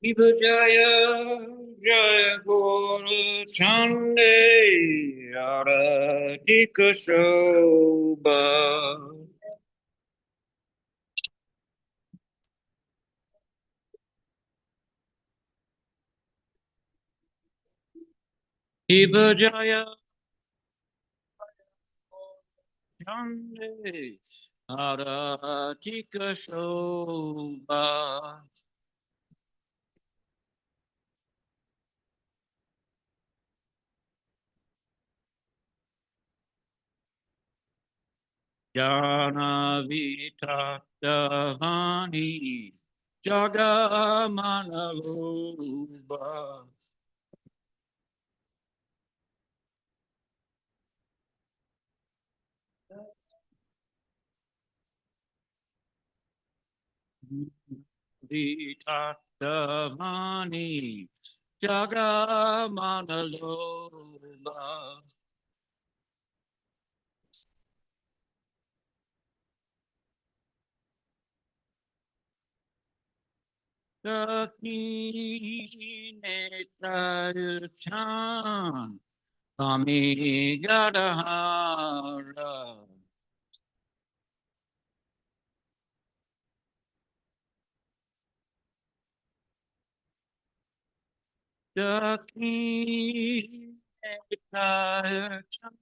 Jaya Jaya Guru Chande Aratika Shobha Shiva Jaya Chande Aratika Shobha Jana Vitratavani Jagamanaluba Vitratavani Jagamanaluba Dakinetrayachan Amigadahara Dakinetrayachan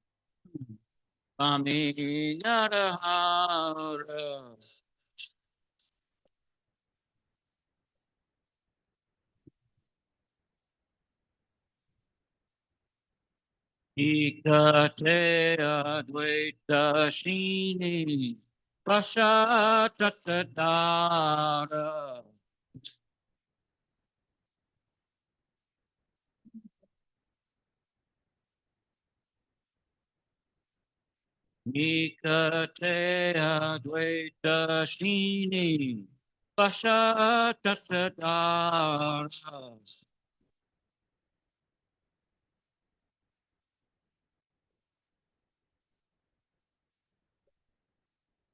Amigadahara Ikate Advaita Shini Pashatatara Nikate Advaita Shini Pashatatara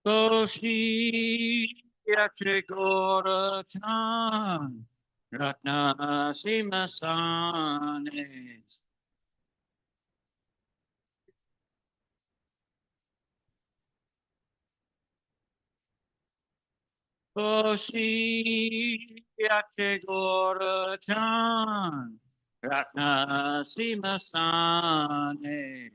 Toshi Yatrigora Chan Ratna Simasane Toshi Yatrigora Chan Ratna Simasane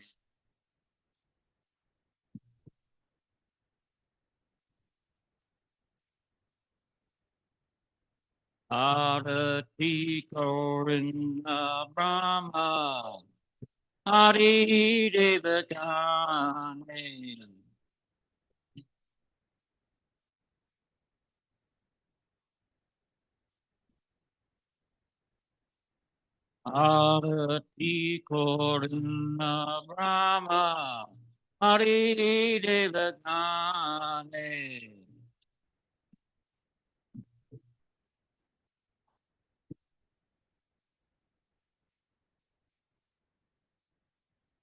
Arati Korinna Brahma Hari Devagane Arati Korinna Brahma Hari Devagane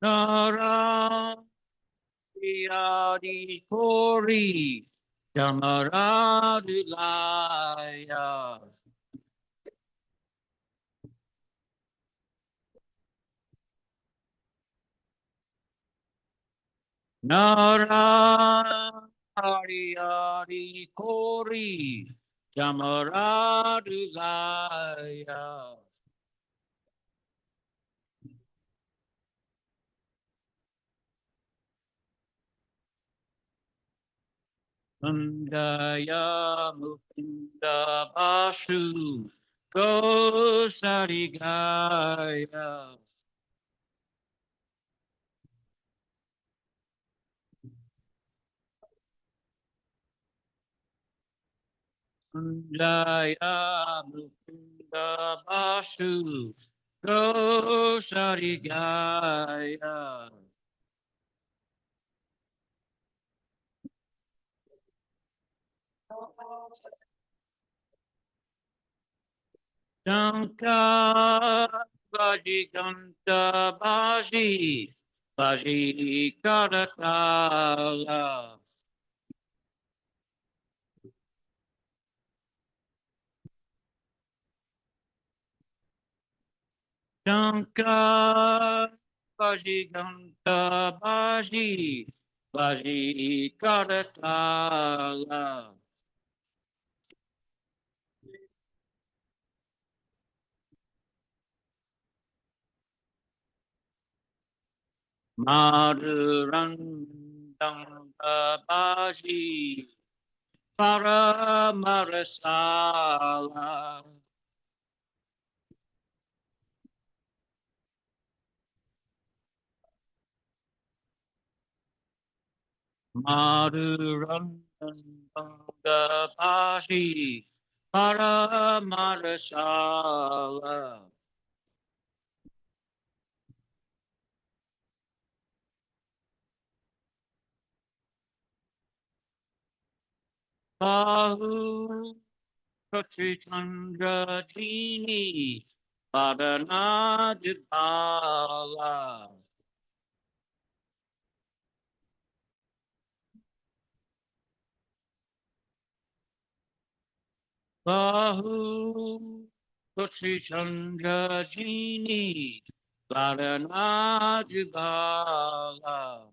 Nara Adi Kori Jamaradilaya Nara Adi Kori Jamaradilaya Mundaya Mukunda Bashu Gosarigaya Mundaya Mukunda Bashu Gosarigaya Shankar Baji Kanta Baji Baji Karatala Shankar Baji Ganta Baji Baji Karatala Madhurandam Baji Paramarasala Madhurandam Baji Paramarasala Bahu Pratichandra Dini Padanadipala Bahu Pratichandra Dini Padanadipala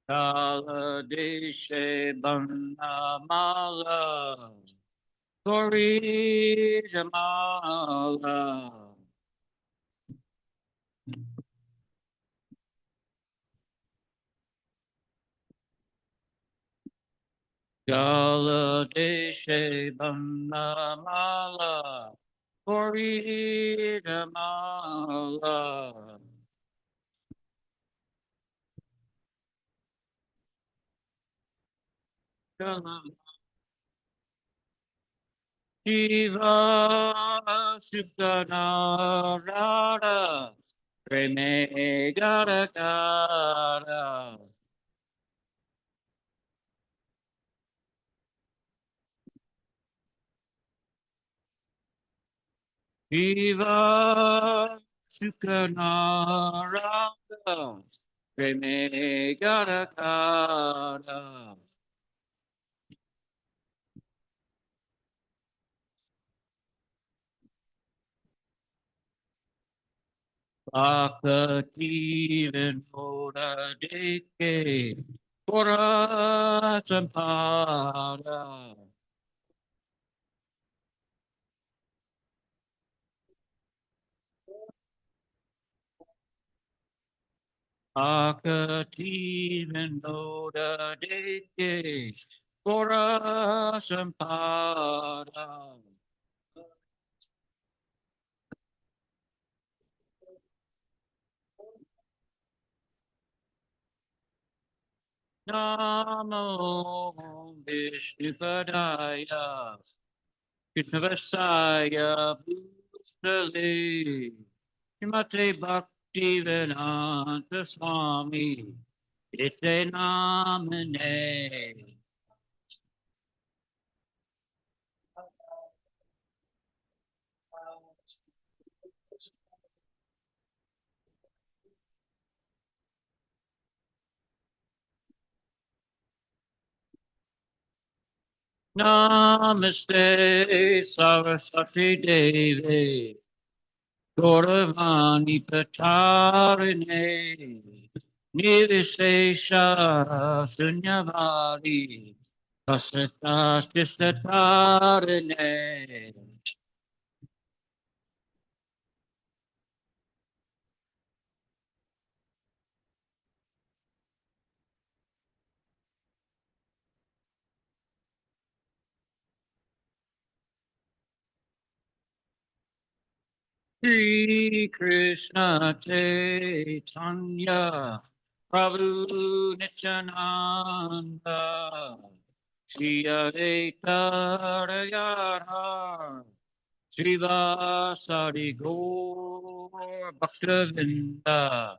Kala Deshe Bandamala Gori Jamala Kala Deshe Bandamala Gori Jamala Kala Shiva Sukhanarada Preme Garakara Shiva Sukhanarada Preme Garakara Bhakti Vinoda Deke Pura Sampara Bhakti Vinoda Deke Pura Sampara Namo Vishnupadaya Krishnavasaya Bhutale Srimate Bhakti Vedanta Swami Ite Namane Namaste Saraswati Devi Gauravani Pacharine Nirvishesha Sunyavadi Pasata Shistatarine Sri Krishna Chaitanya Prabhu Nityananda Shri Advaita Rayadhar Srivasari Gaur Bhaktavinda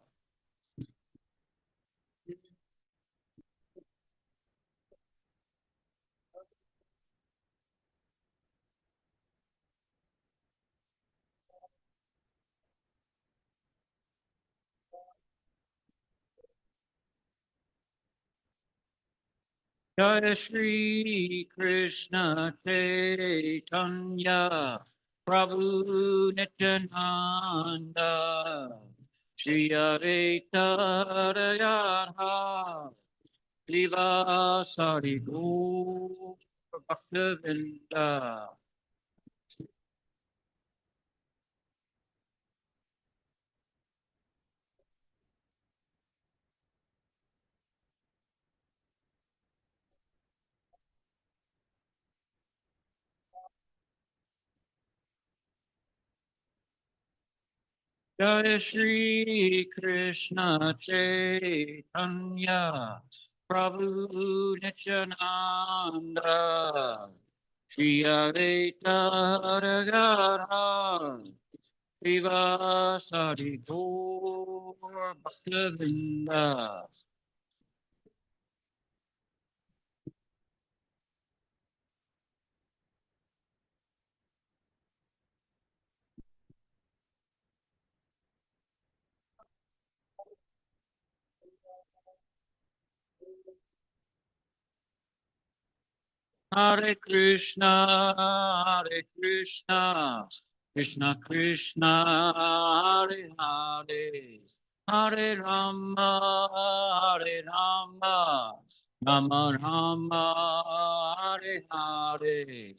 Jai Shri Krishna Chaitanya Prabhu Nityananda Shri Advaita Radha Srivasadi Gaur Bhaktavinda. Jai Shri Krishna Chaitanya Prabhu Nityananda Shri Advaita Radha Srivasadi Gaur Bhaktavinda. Hare Krishna, Hare Krishna, Krishna Krishna, Hare Hare, Hare Rama, Hare Rama, Rama Rama, Hare Hare.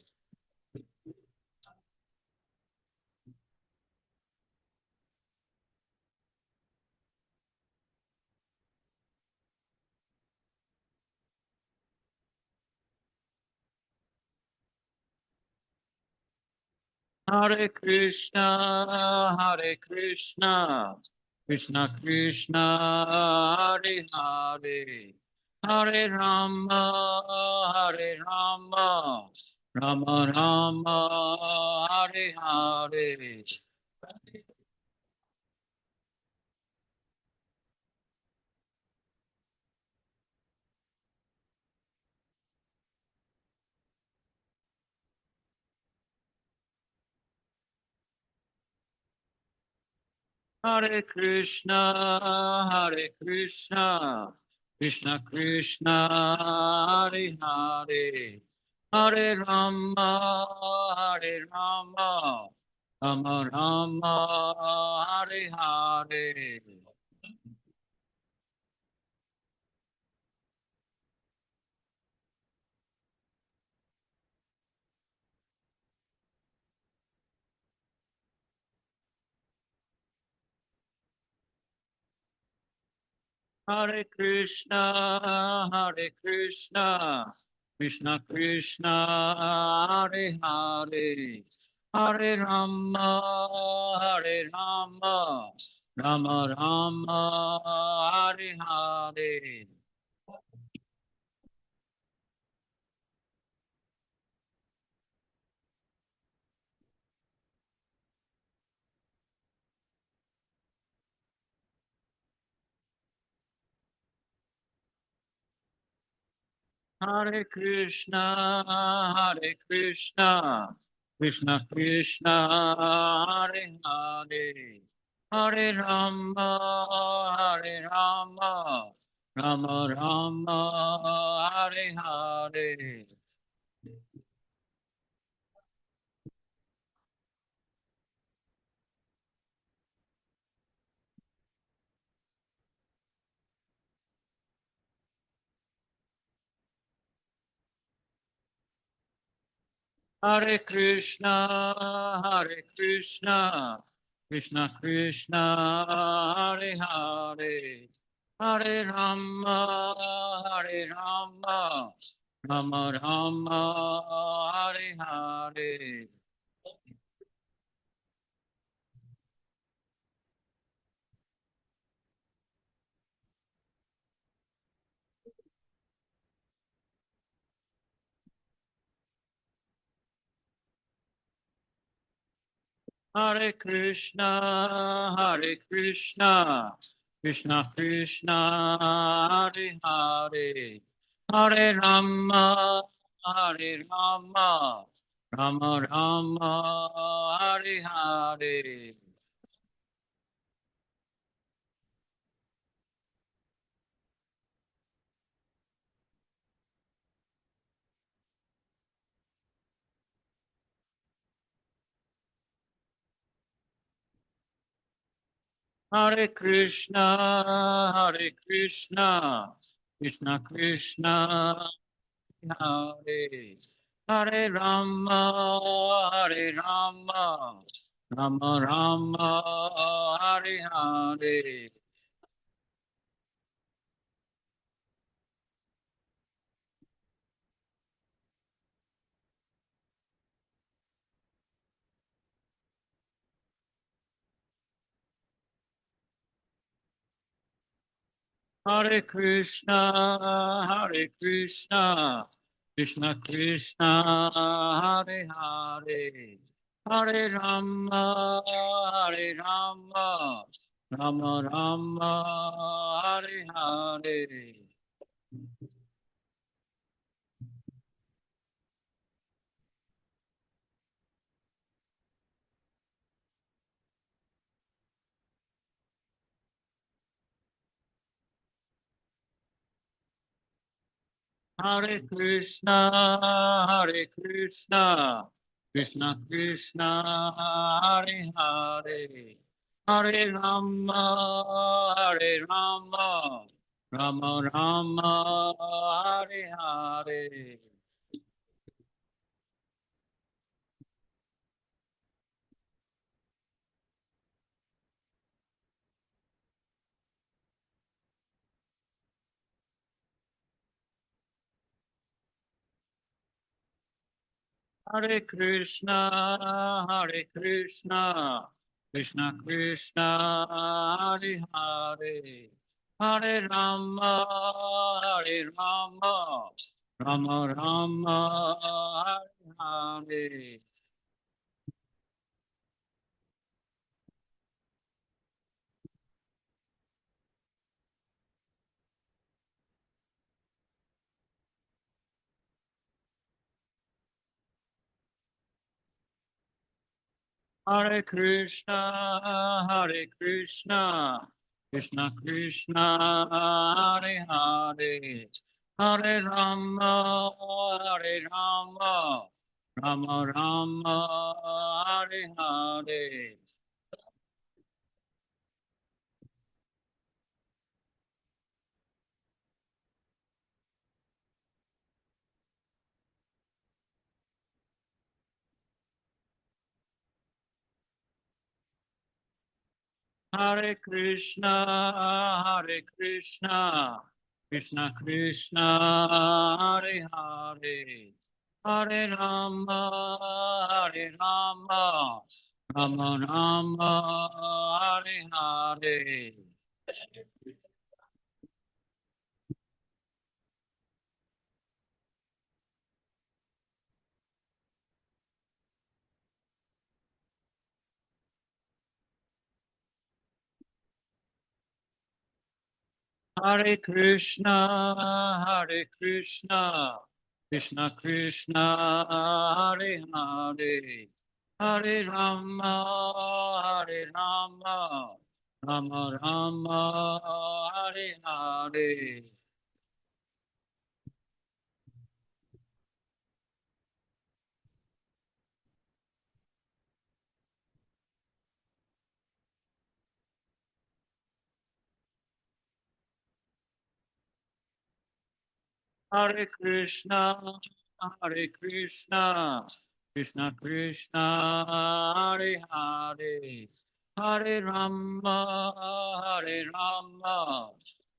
Hare Krishna, Hare Krishna, Krishna Krishna, Hare Hare, Hare Rama, Hare Rama, Rama Rama, Hare Hare. Hare Krishna, Hare Krishna, Krishna Krishna, Hare Hare, Hare Rama, Hare Rama, Rama Rama, Hare Hare. Hare Krishna, Hare Krishna, Krishna Krishna, Hare Hare, Hare Rama, Hare Rama, Rama Rama, Hare Hare. Hare Krishna, Hare Krishna, Krishna Krishna, Hare Hare, Hare Rama, Hare Rama, Rama Rama, Hare Hare. Hare Krishna, Hare Krishna, Krishna Krishna, Hare Hare, Hare Rama, Hare Rama, Rama Rama, Hare Hare. Hare Krishna, Hare Krishna, Krishna Krishna, Hare Hare, Hare Rama, Hare Rama, Rama Rama, Hare Hare. Hare Krishna, Hare Krishna, Krishna Krishna, Hare Hare Rama, Hare Rama, Rama Rama, Hare Hare. Hare Krishna, Hare Krishna, Krishna Krishna, Hare Hare, Hare Rama, Hare Rama, Rama Rama, Hare Hare. Hare Krishna, Hare Krishna, Krishna Krishna, Hare Hare, Hare Rama, Hare Rama, Rama Rama, Hare Hare. Hare Krishna, Hare Krishna, Krishna Krishna, Hare Hare, Hare Rama, Hare Rama, Rama Rama, Hare Hare. Hare Krishna, Hare Krishna, Krishna Krishna, Hare Hare, Hare Rama, Hare Rama, Rama Rama, Hare Hare. Hare Krishna, Hare Krishna, Krishna Krishna, Hare Hare, Hare Rama, Hare Rama, Rama Rama, Hare Hare. Hare Krishna, Hare Krishna, Krishna Krishna, Hare Hare, Hare Rama, Hare Rama, Rama Rama, Hare Hare. Hare Krishna, Hare Krishna, Krishna Krishna, Hare Hare, Hare Rama, Hare Rama,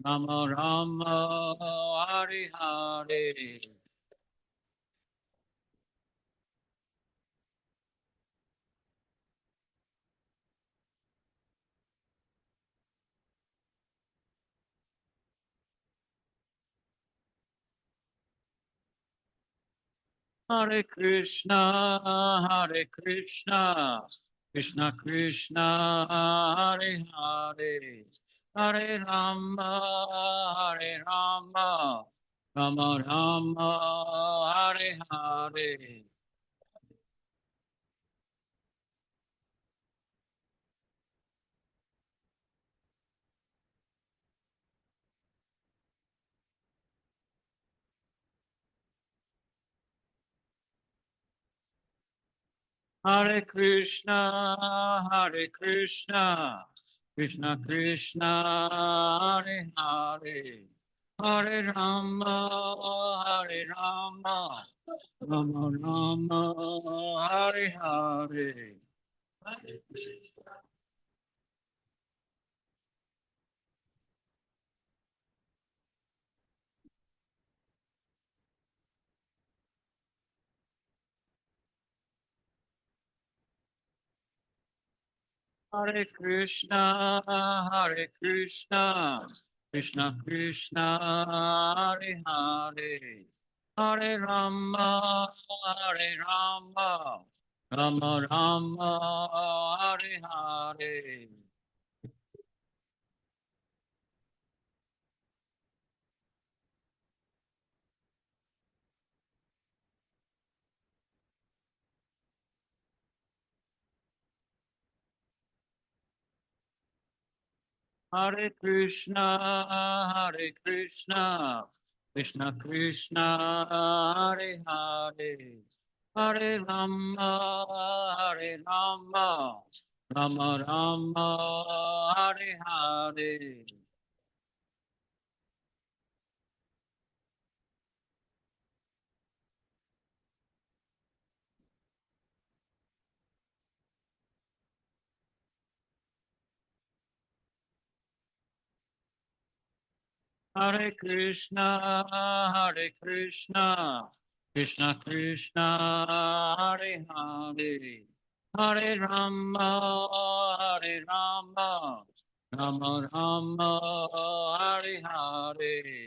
Rama Rama, Hare Hare. Hare Krishna, Hare Krishna, Krishna Krishna, Hare Hare, Hare Rama, Hare Rama, Rama Rama, Hare Hare. Hare Krishna, Hare Krishna, Krishna Krishna, Hare Hare, Hare Rama, Hare Rama, Rama Rama, Hare Hare. Hare Krishna, Hare Krishna, Krishna Krishna, Hare Hare, Hare Rama, Hare Rama, Rama Rama, Hare Hare. Hare Krishna, Hare Krishna, Krishna Krishna, Hare Hare, Hare Rama, Hare Rama, Rama Rama, Hare Hare. Hare Krishna, Hare Krishna, Krishna Krishna, Hare Hare, Hare Rama, Hare Rama, Rama Rama, Hare Hare.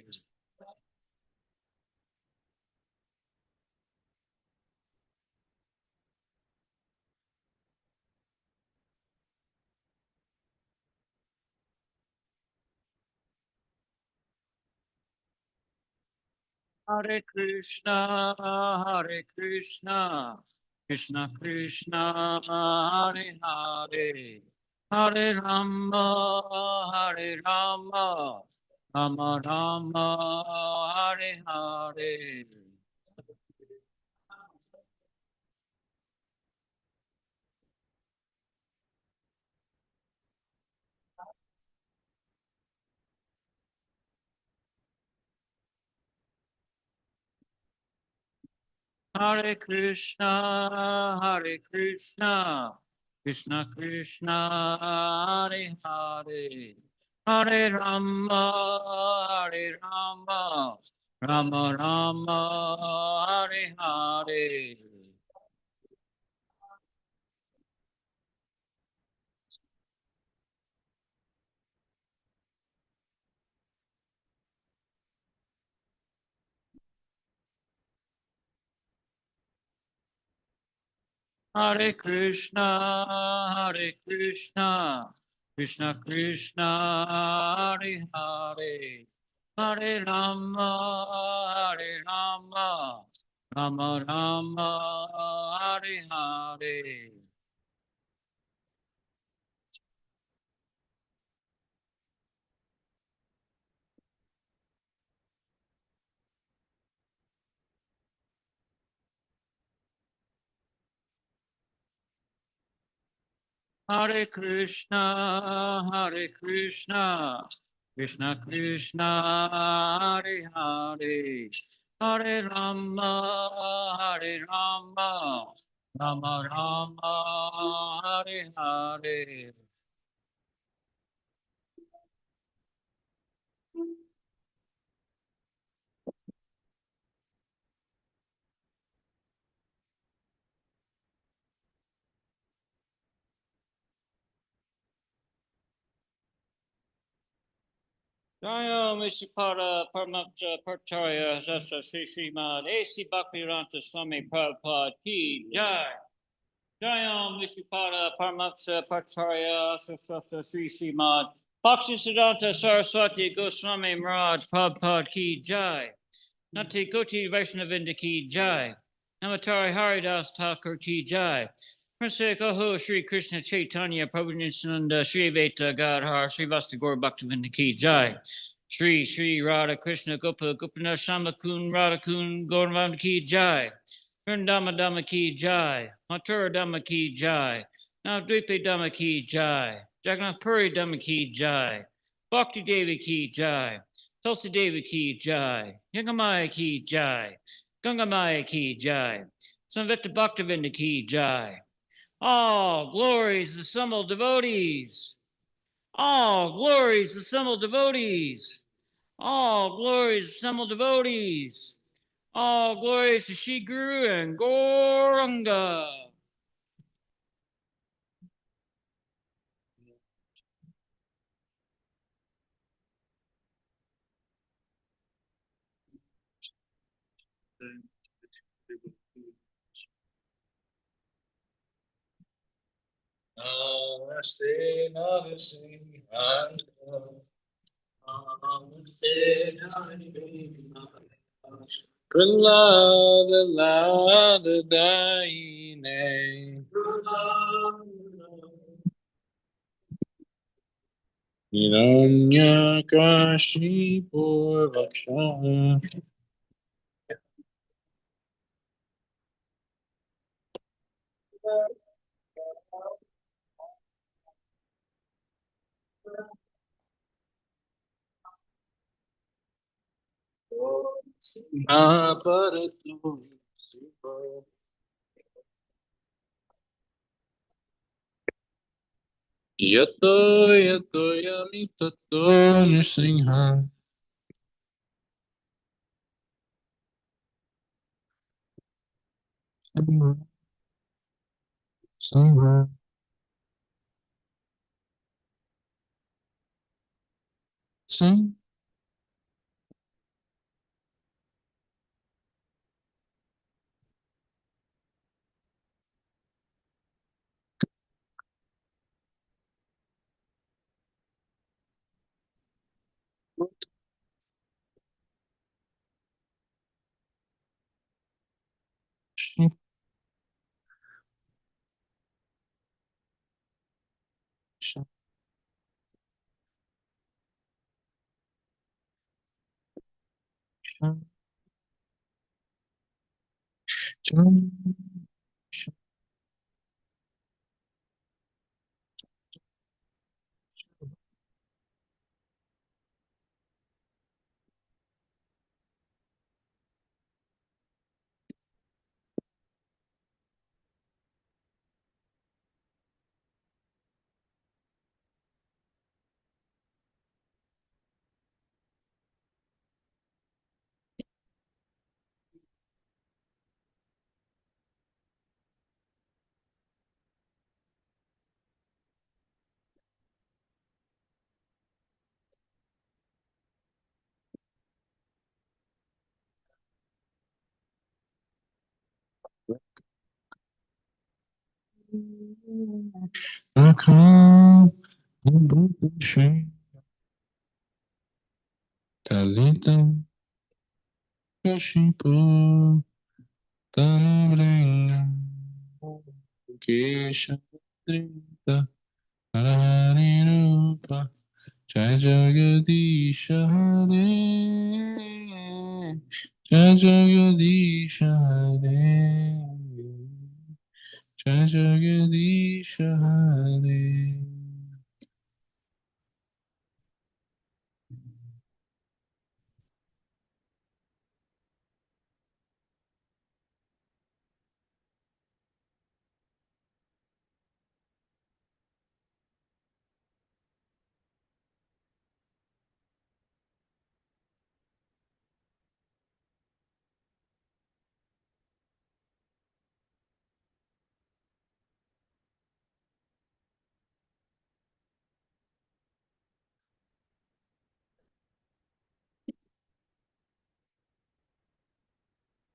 Hare Krishna, Hare Krishna, Krishna Krishna, Hare Hare, Hare Rama, Hare Rama, Rama Rama, Hare Hare. Hare Krishna, Hare Krishna, Krishna Krishna, Hare Hare, Hare Rama, Hare Rama, Rama Rama, Hare Hare. Hare Krishna, Hare Krishna, Krishna Krishna, Hare Hare, Hare Rama, Hare Rama, Rama Rama, Hare Hare. Hare Krishna, Hare Krishna, Krishna Krishna, Hare Hare, Hare Rama, Hare Rama, Rama Rama, Hare Hare. Jaya Mishipara Paramahamsa Paracharya Sasa Sri Srimad A.C. Bhaktivedanta Swami Prabhupada Ki Jai. Jaya Mishipara Paramahamsa Paracharya Sasa Sri Srimad Bhaktisiddhanta Saraswati Goswami Maharaj Prabhupada Ki Jai. Nati Koti Vaishnavinda Ki Jai. Namatari Haridas Thakur Ki Jai. Prince Kaho Sri Krishna Chaitanya Prabhu Nityananda Sri Veta Gadhar Sri Vastagur Bhaktivinda Ki Jai. Sri Radha Krishna Gopa Gopinath Shamakun Radhakun Gauravam Ki Jai. Vrindama Dhamma Ki Jai. Mathura Dhamma Ki Jai. Navdvipa Dhamma Ki Jai. Jagannath Puri Dhamma Ki Jai. Bhakti Devi Ki Jai. Tulsi Devi Ki Jai. Yangamaya Ki Jai. Gangamaya Ki Jai. Samvita Bhaktivinda Ki Jai. All glories assembled devotees. All glories assembled devotees. All glories assembled devotees. All glories to Shri Guru and Gauranga. Namaste, Namaste, Namaste, Prahlad, Lad, Daine, Hiranya, Kashi, Purvaksha, Mahaparatu, Yato, Yato, Yamitato, Nrsimha, Simha, Simha, Akam, Shri, Talitam, Kashipu, Tanubringa, Kesha, Drita, Hari Rupa, Jai Jagadisha Hare, Jai Jagadisha Hare, Jai Jagadisha Hare.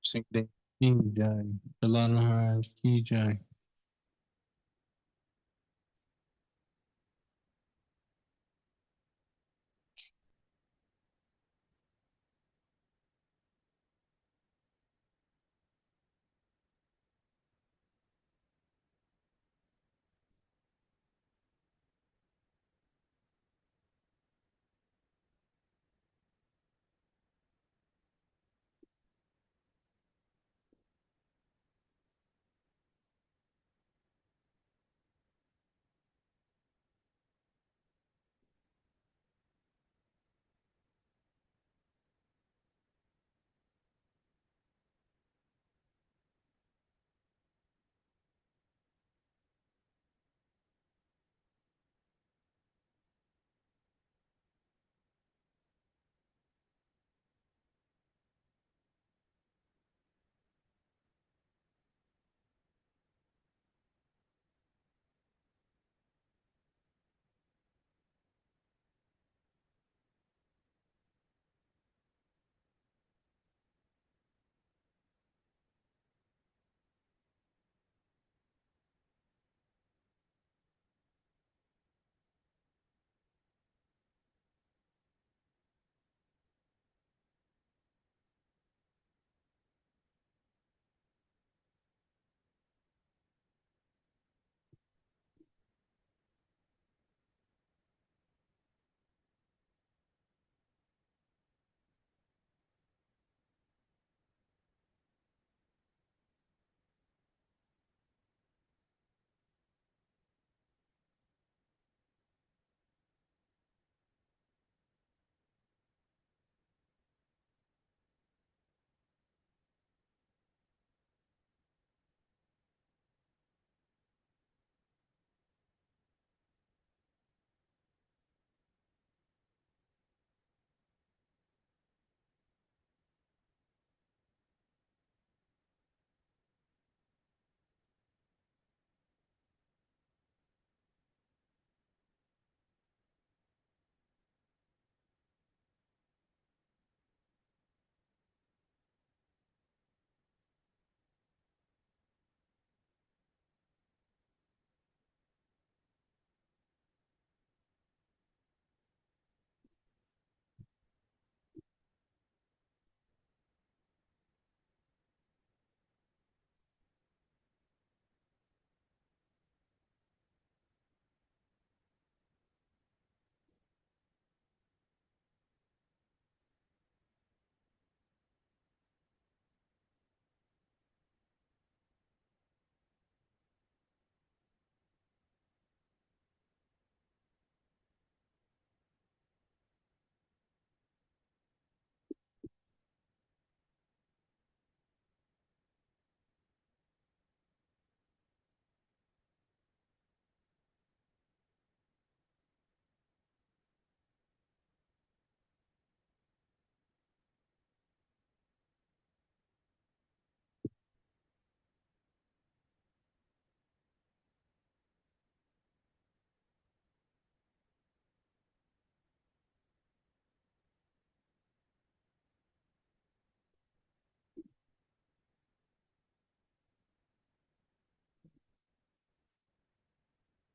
Singh Ki Jai, Prahlad Maharaj Ki Jai.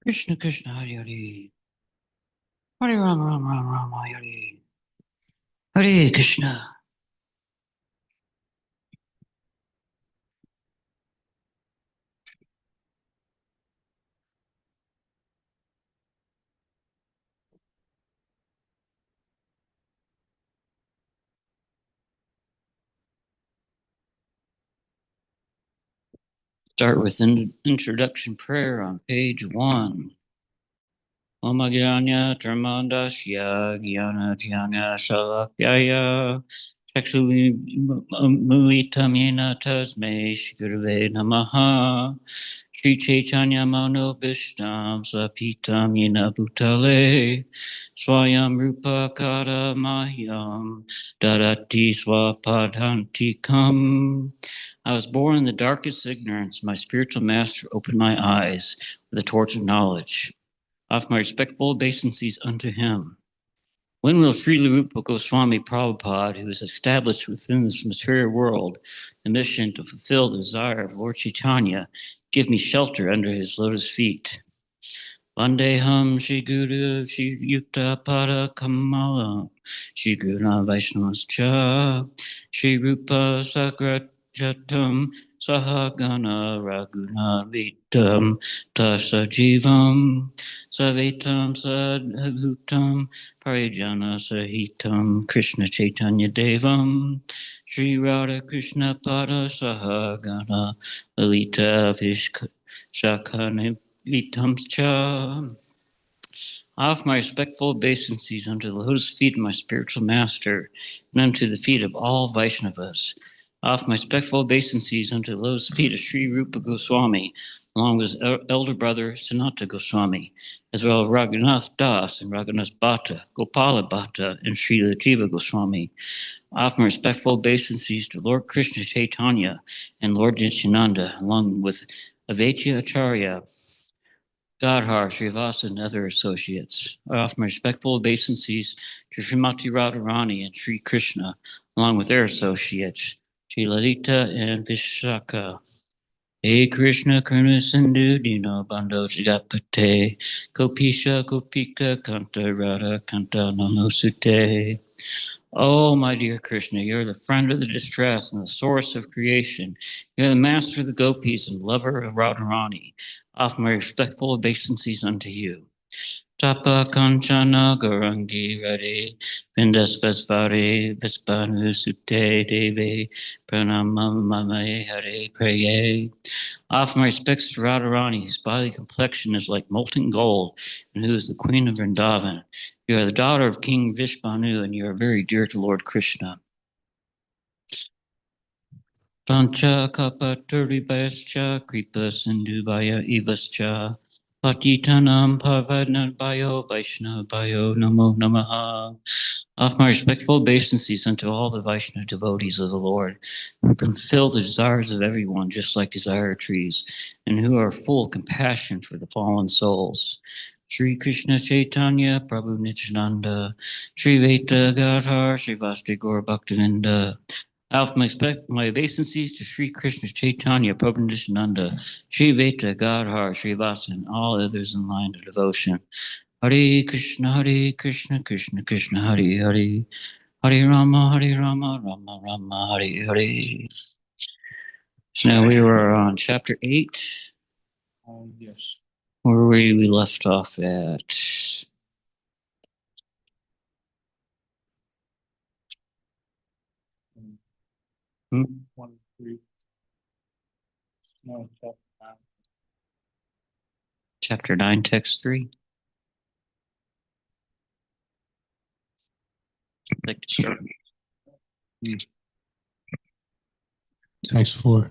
Krishna Krishna Hare Hare. Hare Rama Rama Rama Rama Hare. Hare Krishna. Start with an introduction prayer on page 1. Mama Gyanya Dharmandasya Gyana Jnana Shalakya Chakshuli Mulitamina Tasme Shigurve Namaha Sri Chaitanya Mano Bishtam Sapitam Yena Bhutale Swayam Rupa Kara Mahyam Dadati Swapadhantikam. I was born in the darkest ignorance. My spiritual master opened my eyes with the torch of knowledge. Offer my respectful obeisances unto him. When will Sri Rupa Goswami Prabhupada, who is established within this material world, the mission to fulfill the desire of Lord Chaitanya, give me shelter under his lotus feet? Vandeham Shri Guru Shri Yukta Pada Kamala Shri Guruna Vaishnavascha Shri Rupa Sagrajatam Sahagana Raguna Vitam Tasajivam Savetam Sadhutam Parijana Sahitam Krishna Chaitanya Devam Shri Radha Krishna Pada Sahagana Lalita Vishkashakani Vitamscha. I offer my respectful obeisances unto the lotus feet of my spiritual master, and unto the feet of all Vaishnavas. I offer my respectful obeisances unto the lotus feet of Sri Rupa Goswami, along with his elder brother Sanata Goswami, as well as Raghunath Das and Raghunath Bhatta, Gopala Bhatta, and Srila Jiva Goswami. I offer my respectful obeisances to Lord Krishna Chaitanya and Lord Nityananda, along with Avechya Acharya, Gadhar, Srivasa, and other associates. I offer my respectful obeisances to Srimati Radharani and Sri Krishna, along with their associates, Sri Lalita and Vishaka. Hey Krishna Karuna Sindhu Dino Bando Jagapate Gopisha Gopika Kanta Radha Kanta Nanosute. Oh, my dear Krishna, you're the friend of the distressed and the source of creation. You're the master of the gopis and lover of Radharani. Offer my respectful obeisances unto you. Tapa Kanchana Garangi Rade Vindaspasvari Vispanu Sute Deve Pranamamame Hare Praye. Offer my respects to Radharani, whose body complexion is like molten gold, and who is the queen of Vrindavan. You are the daughter of King Vishbanu, and you are very dear to Lord Krishna. Pancha Kapaturibhascha Kripa Sindhubhaya Ivascha Patitanam Pavanabhayo Vaishnavabhayo Namo Namaha. Offer my respectful obeisances unto all the Vaishnava devotees of the Lord, who can fulfill the desires of everyone just like desire trees, and who are full of compassion for the fallen souls. Sri Krishna Chaitanya Prabhu Nityananda, Sri Veta Gadhar, Sri Vasti Gaur Bhaktivinda. I offer my obeisances to Sri Krishna Chaitanya Prabhu Nityananda, Sri Veta Gadhar, Sri Vasa, and all others in line of devotion. Hare Krishna, Krishna Krishna, Hare Hare, Hare Rama, Rama Rama, Hare Hare. So now we were on chapter 8. Yes. Where were we left off at? Hmm? 1, 3. No, chapter 9. Chapter 9, text 3. I'd like to start. Text 4.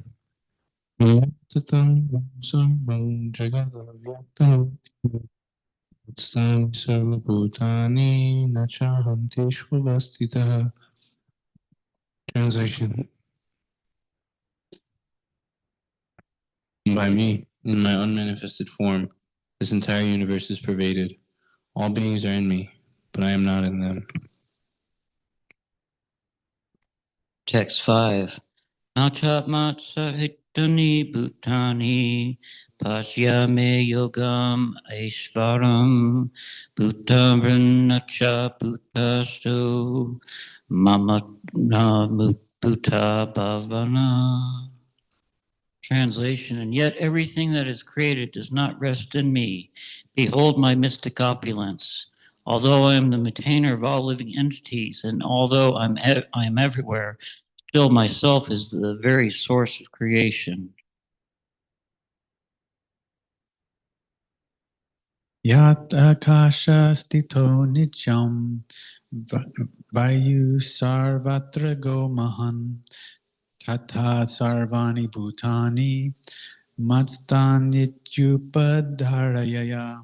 Tatam Sarvam Jagadavyaktam Utstami Sarvabhutani Nachahanti Shvavastita. Translation. By me, in my unmanifested form, this entire universe is pervaded. All beings are in me, but I am not in them. Text 5. Nachat Dani Bhutani Pashyame Yogam Aishvaram Bhutabhrinacha Bhutastu Mama Bhuta Bhavana. Translation, and yet everything that is created does not rest in me. Behold my mystic opulence. Although I am the maintainer of all living entities, and although I am everywhere, still myself is the very source of creation. Yat akasha stito nityam vayu sarvatra go mahan tata sarvani bhutani matstanityupadharayaya.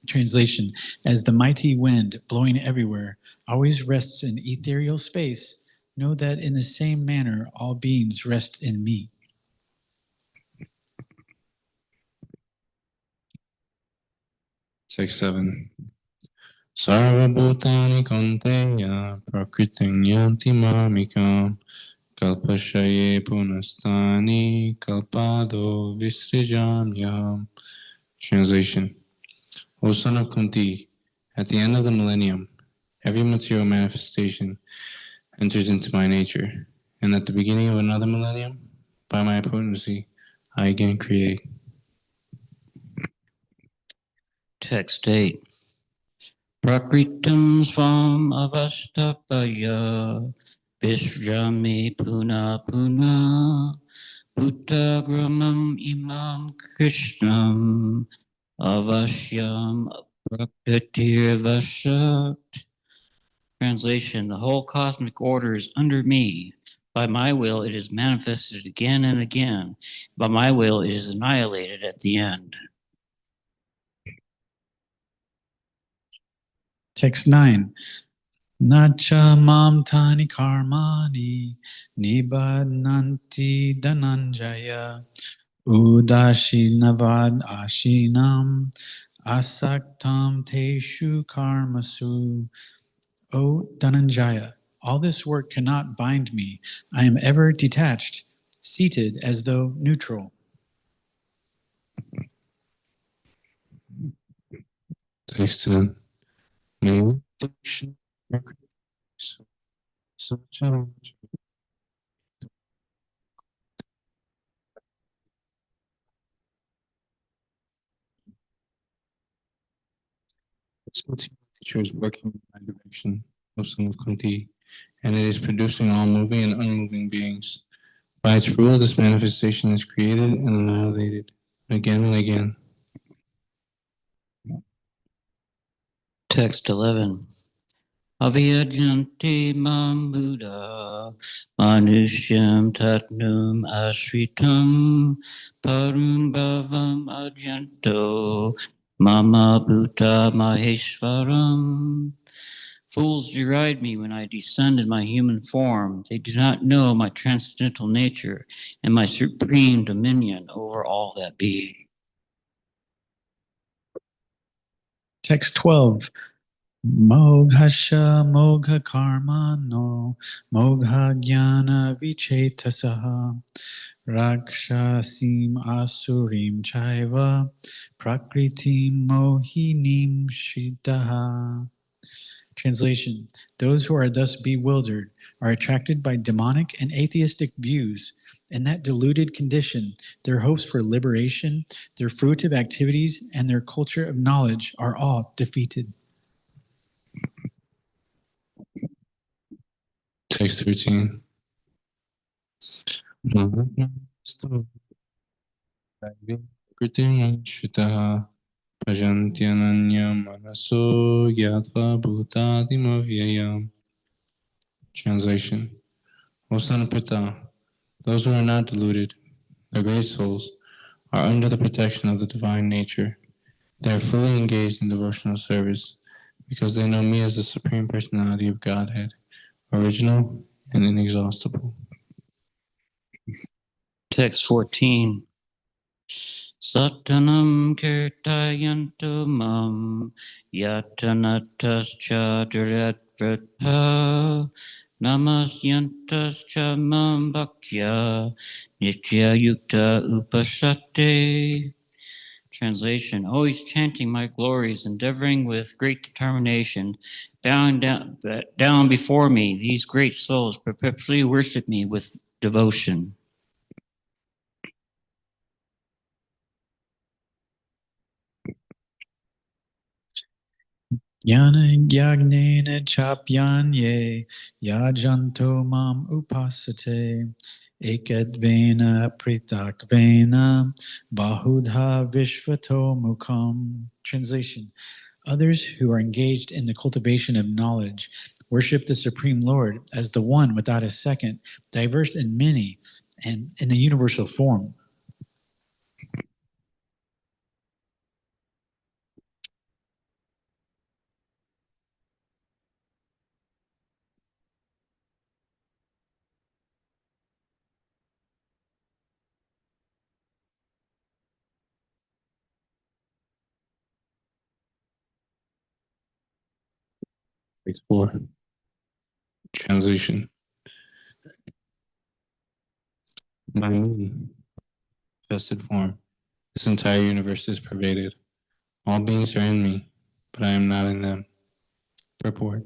Translation, as the mighty wind blowing everywhere always rests in ethereal space, know that in the same manner all beings rest in me. Text 7. Sarvabhutani Kaunteya Prakritin Yanti Mamikam Kalpashaye Punastani Kalpado Visrijam Yam. Translation. O son of Kunti, at the end of the millennium, every material manifestation enters into my nature, and at the beginning of another millennium, by my potency, I again create. Text 8. Prakritam svam avastapaya vishrami puna puna Bhuttagramam imam krishnam avasyam prakritirvashat. Translation, the whole cosmic order is under me. By my will, it is manifested again and again. By my will, it is annihilated at the end. Text 9. Nacha mam tani karmani nibadnanti dhananjaya udashinavad ashinam asaktam teshu karmasu. O Dhananjaya, all this work cannot bind me. I am ever detached, seated as though neutral. Text 10. This material nature is working in my direction, O son of Kunti, and it is producing all moving and unmoving beings. By its rule, this manifestation is created and annihilated again and again. Text 11. Abhyajanti mam Buddha manushyam tatnum ashritam parum bhavam ajanto mama Buddha maheshwaram. Fools deride me when I descend in my human form. They do not know my transcendental nature and my supreme dominion over all that be. Text 12. Moghasha mogha karma no mogha jnana vichetasaha rakshasim asurim chaiva prakritim mohinim shidaha. Translation, those who are thus bewildered are attracted by demonic and atheistic views. In that deluded condition, their hopes for liberation, their fruitive activities, and their culture of knowledge are all defeated. Text 13. Translation. O son of Pita, those who are not deluded, the great souls, are under the protection of the divine nature. They are fully engaged in devotional service because they know me as the Supreme Personality of Godhead, original and inexhaustible. Text 14. Satanam kirtayantu mam yatanatascha duratvrata Namasyantas chamam bhaktya nitya yukta upasate. Translation, always chanting my glories, endeavoring with great determination, bowing down before me, these great souls perpetually worship me with devotion. Jnana yagnena chapyanye yajanto mam upasate ekadvena pritakvena bahudha vishvato mukam. Translation. Others who are engaged in the cultivation of knowledge worship the Supreme Lord as the one without a second, diverse in many, and in the universal form. Page 4. Translation. By me, manifested form, this entire universe is pervaded. All beings are in me, but I am not in them. Purport.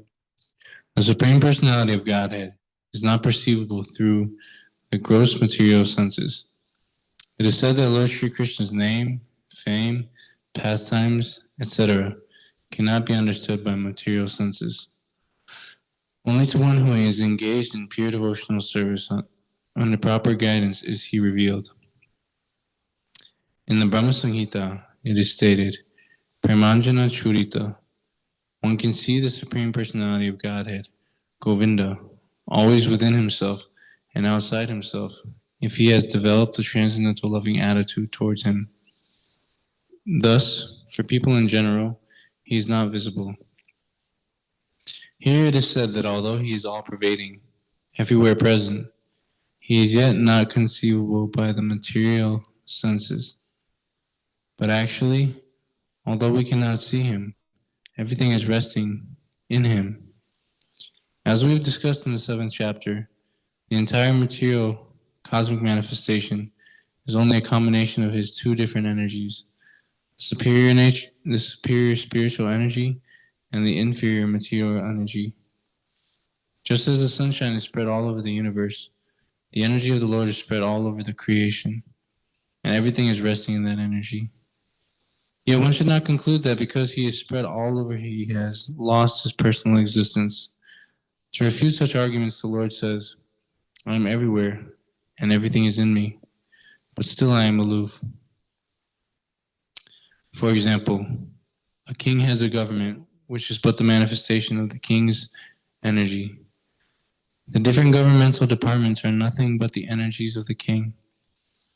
The Supreme Personality of Godhead is not perceivable through the gross material senses. It is said that Lord Sri Krishna's name, fame, pastimes, etc. cannot be understood by material senses. Only to one who is engaged in pure devotional service under proper guidance is he revealed. In the Brahma Samhita, it is stated, Premanjana Churita, one can see the Supreme Personality of Godhead, Govinda, always within himself and outside himself, if he has developed a transcendental loving attitude towards him. Thus, for people in general, he is not visible. Here it is said that although he is all-pervading, everywhere present, he is yet not conceivable by the material senses. But actually, although we cannot see him, everything is resting in him. As we've discussed in the 7th chapter, the entire material cosmic manifestation is only a combination of his two different energies, the superior spiritual energy and the inferior material energy. Just as the sunshine is spread all over the universe, the energy of the Lord is spread all over the creation, and everything is resting in that energy. Yet one should not conclude that because he is spread all over, he has lost his personal existence. To refute such arguments, the Lord says, I am everywhere, and everything is in me, but still I am aloof. For example, a king has a government, which is but the manifestation of the king's energy. The different governmental departments are nothing but the energies of the king,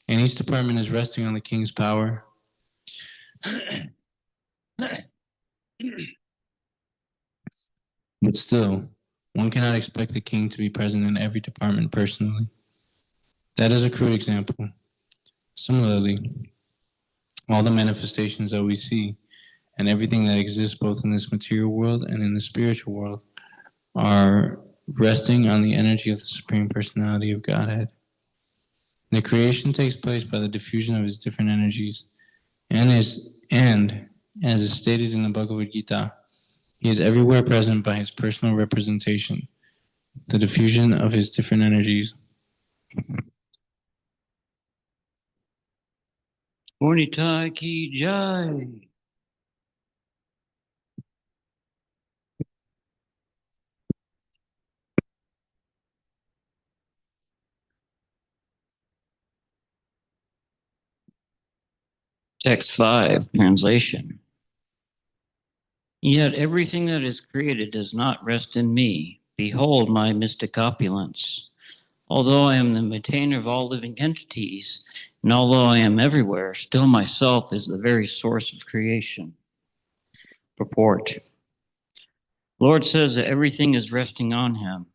and each department is resting on the king's power. But still, one cannot expect the king to be present in every department personally. That is a crude example. Similarly, all the manifestations that we see and everything that exists both in this material world and in the spiritual world are resting on the energy of the Supreme Personality of Godhead. The creation takes place by the diffusion of his different energies, and as is stated in the Bhagavad Gita, he is everywhere present by his personal representation, the diffusion of his different energies. Purnitai ki jai. Text 5, translation. Yet everything that is created does not rest in me. Behold my mystic opulence. Although I am the maintainer of all living entities, and although I am everywhere, still myself is the very source of creation. Purport. Lord says that everything is resting on him.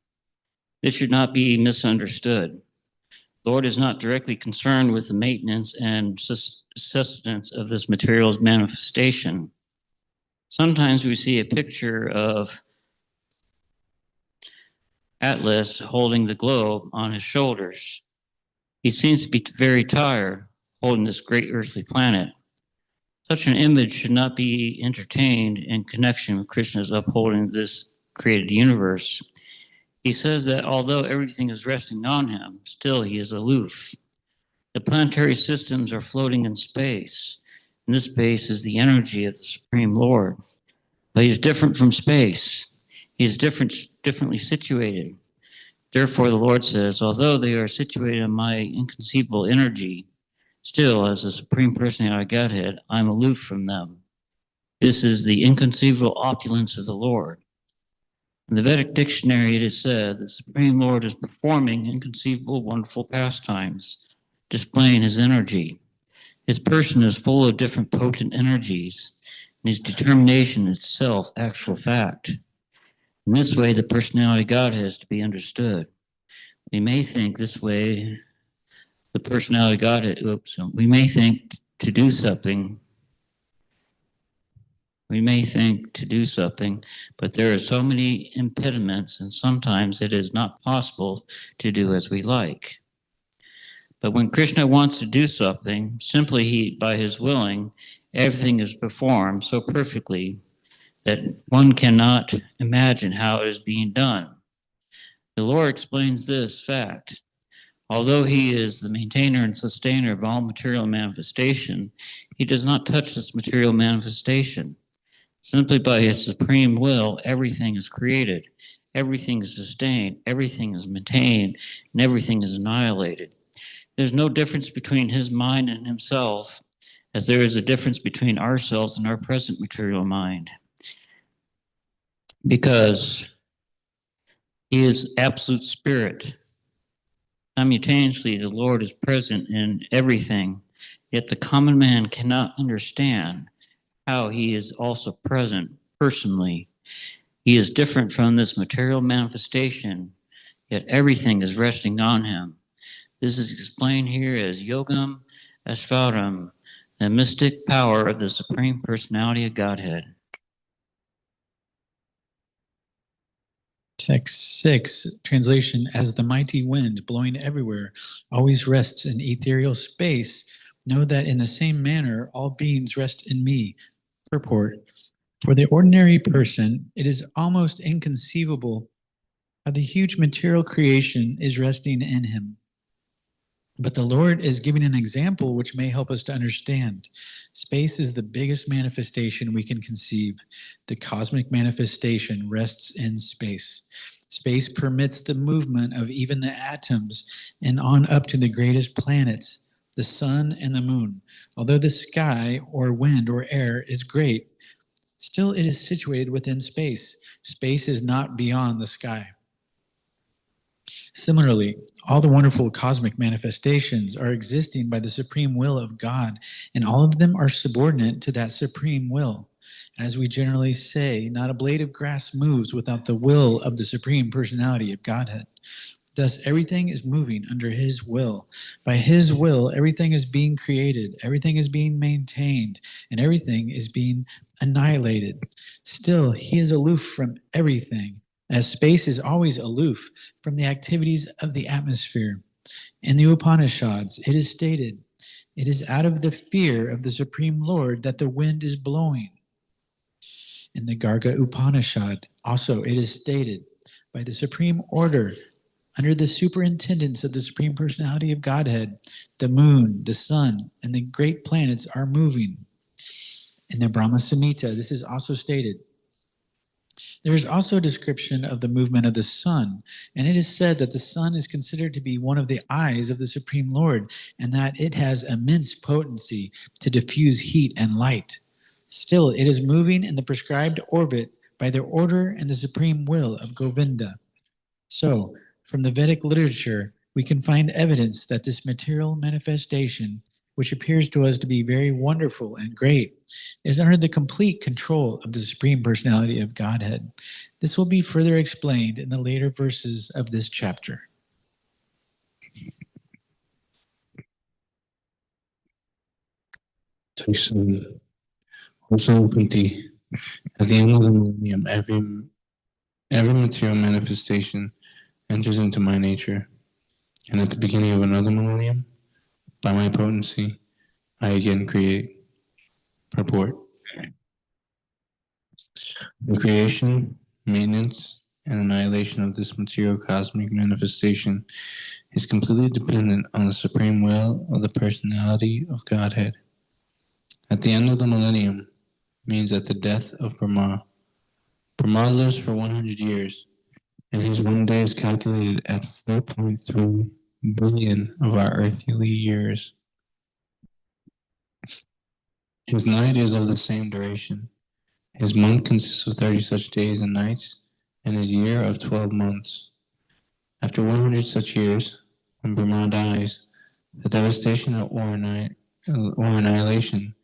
This should not be misunderstood. Lord is not directly concerned with the maintenance and sustenance of this material's manifestation. Sometimes we see a picture of Atlas holding the globe on his shoulders. He seems to be very tired holding this great earthly planet. Such an image should not be entertained in connection with Krishna's upholding this created universe. He says that although everything is resting on him, still he is aloof. The planetary systems are floating in space, and this space is the energy of the Supreme Lord. But he is different from space. He is differently situated. Therefore, the Lord says, although they are situated in my inconceivable energy, still, as the Supreme Personality of Godhead, I'm aloof from them. This is the inconceivable opulence of the Lord. In the Vedic dictionary, it is said the Supreme Lord is performing inconceivable, wonderful pastimes, displaying his energy. His person is full of different potent energies, and his determination itself actual fact. In this way, the personality of Godhead is to be understood. We may think this way, the personality of Godhead, we may think to do something. We may think to do something, but there are so many impediments, and sometimes it is not possible to do as we like. But when Krishna wants to do something, simply by his willing, everything is performed so perfectly that one cannot imagine how it is being done. The Lord explains this fact. Although he is the maintainer and sustainer of all material manifestation, he does not touch this material manifestation. Simply by his supreme will, everything is created, everything is sustained, everything is maintained, and everything is annihilated. There's no difference between his mind and himself, as there is a difference between ourselves and our present material mind. Because he is absolute spirit. Simultaneously, the Lord is present in everything, yet the common man cannot understand how he is also present personally. He is different from this material manifestation, yet everything is resting on him. This is explained here as Yogam Ashvaram, the mystic power of the Supreme Personality of Godhead. Text 6, translation, as the mighty wind blowing everywhere always rests in ethereal space, know that in the same manner all beings rest in me. Purport. For the ordinary person, it is almost inconceivable how the huge material creation is resting in him. But the Lord is giving an example which may help us to understand. Space is the biggest manifestation we can conceive. The cosmic manifestation rests in space. Space permits the movement of even the atoms and on up to the greatest planets, the sun and the moon. Although the sky or wind or air is great, still it is situated within space. Space is not beyond the sky. Similarly, all the wonderful cosmic manifestations are existing by the supreme will of God, and all of them are subordinate to that supreme will. As we generally say, not a blade of grass moves without the will of the Supreme Personality of Godhead. Thus, everything is moving under his will. By his will, everything is being created, everything is being maintained, and everything is being annihilated. Still, he is aloof from everything, as space is always aloof from the activities of the atmosphere. In the Upanishads, it is stated, it is out of the fear of the Supreme Lord that the wind is blowing. In the Garga Upanishad, also it is stated, by the supreme order, under the superintendence of the Supreme Personality of Godhead, the moon, the sun, and the great planets are moving. In the Brahma Samhita, this is also stated. There is also a description of the movement of the sun, and it is said that the sun is considered to be one of the eyes of the Supreme Lord, and that it has immense potency to diffuse heat and light. Still, it is moving in the prescribed orbit by the order and the supreme will of Govinda. So, from the Vedic literature, we can find evidence that this material manifestation, which appears to us to be very wonderful and great, is under the complete control of the Supreme Personality of Godhead. This will be further explained in the later verses of this chapter. Also, Kunti, at the end of the millennium, every material manifestation enters into my nature, and at the beginning of another millennium, by my potency, I again create. Purport. The creation, maintenance, and annihilation of this material cosmic manifestation is completely dependent on the supreme will of the personality of Godhead. At the end of the millennium means at the death of Brahma. Brahma lives for 100 years, and his one day is calculated at 4.3 billion of our earthly years. His night is of the same duration. His month consists of 30 such days and nights, and his year of 12 months. After 100 such years, when Brahma dies, the devastation or annihilation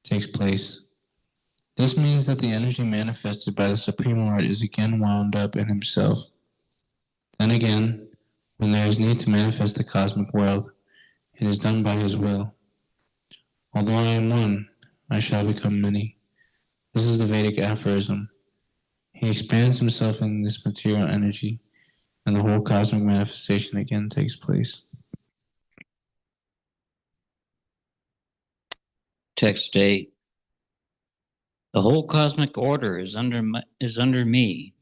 takes place. This means that the energy manifested by the Supreme Lord is again wound up in himself. Then again, when there is need to manifest the cosmic world, it is done by his will. Although I am one, I shall become many. This is the Vedic aphorism. He expands himself in this material energy, and the whole cosmic manifestation again takes place. Text 8. The whole cosmic order is under me.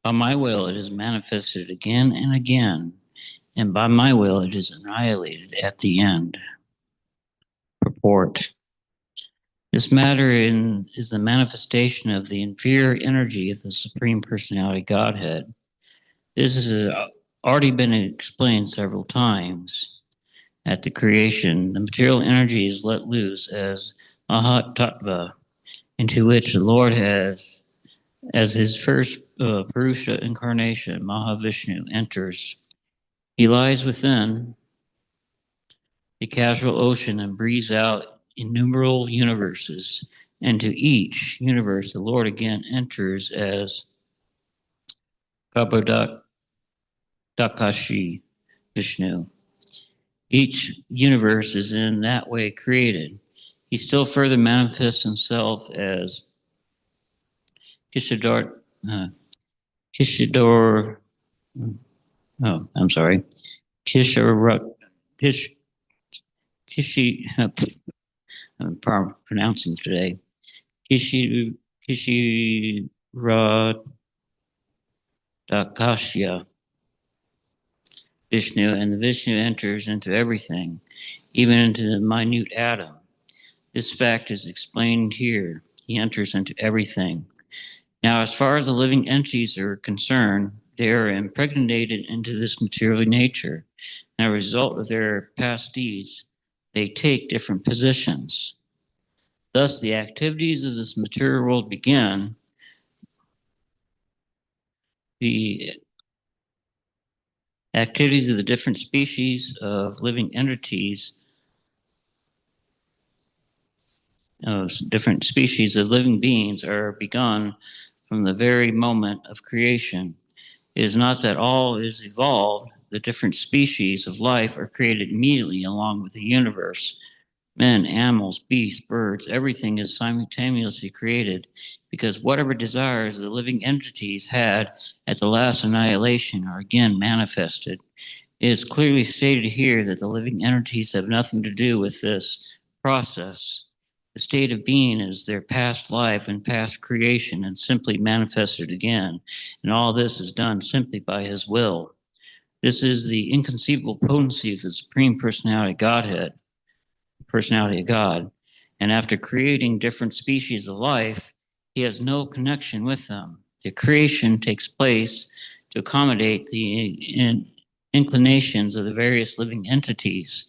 By my will it is manifested again and again, and by my will it is annihilated at the end. Purport. This matter is the manifestation of the inferior energy of the Supreme Personality Godhead. This has already been explained several times. At the creation, the material energy is let loose as Mahat Tattva, into which the Lord has, as his first Purusha incarnation, Mahavishnu, enters. He lies within the causal ocean and breathes out innumerable universes, and to each universe the Lord again enters as Kabodakashi Vishnu. Each universe is in that way created. He still further manifests himself as Kishidarshan, I'm pronouncing today. Kishiradakashya Vishnu, and the Vishnu enters into everything, even into the minute atom. This fact is explained here. He enters into everything. Now, as far as the living entities are concerned, they are impregnated into this material nature, and as a result of their past deeds, they take different positions. Thus, the activities of this material world begin. The activities of the different species of living entities, different species of living beings are begun from the very moment of creation. It is not that all is evolved. The different species of life are created immediately along with the universe. Men, animals, beasts, birds, everything is simultaneously created because whatever desires the living entities had at the last annihilation are again manifested. It is clearly stated here that the living entities have nothing to do with this process. The state of being is their past life and past creation and simply manifested again, and all this is done simply by his will. This is the inconceivable potency of the Supreme Personality Godhead. Personality of God, and after creating different species of life, he has no connection with them. The creation takes place to accommodate the inclinations of the various living entities,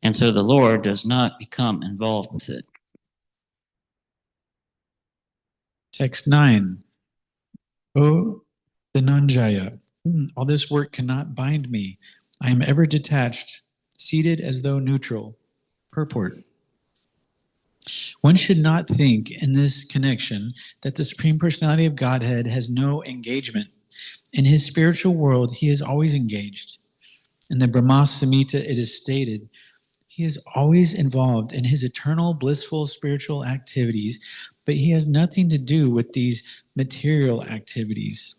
and so the Lord does not become involved with it. Text 9. O Dhananjaya, all this work cannot bind me. I am ever detached, seated as though neutral. Purport. One should not think in this connection that the Supreme Personality of Godhead has no engagement. In his spiritual world, he is always engaged. In the Brahma Samhita, it is stated, he is always involved in his eternal blissful spiritual activities, but he has nothing to do with these material activities.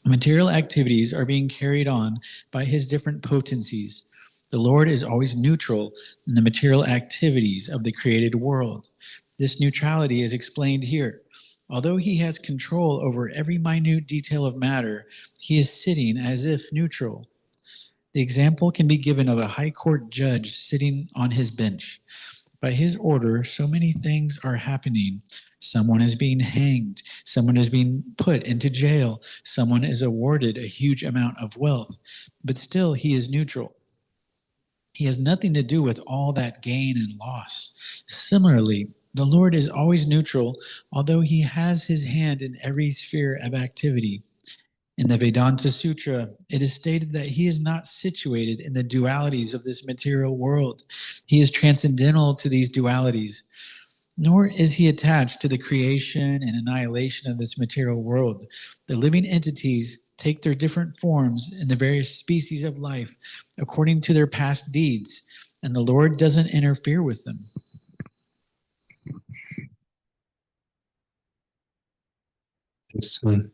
Material activities are being carried on by his different potencies. The Lord is always neutral in the material activities of the created world. This neutrality is explained here. Although he has control over every minute detail of matter, he is sitting as if neutral. The example can be given of a high court judge sitting on his bench. By his order, so many things are happening. Someone is being hanged. Someone is being put into jail. Someone is awarded a huge amount of wealth. But still, he is neutral. He has nothing to do with all that gain and loss. Similarly, the Lord is always neutral, although he has his hand in every sphere of activity. In the Vedanta Sutra, it is stated that he is not situated in the dualities of this material world. He is transcendental to these dualities, nor is he attached to the creation and annihilation of this material world. The living entities take their different forms in the various species of life according to their past deeds, and the Lord doesn't interfere with them. Son,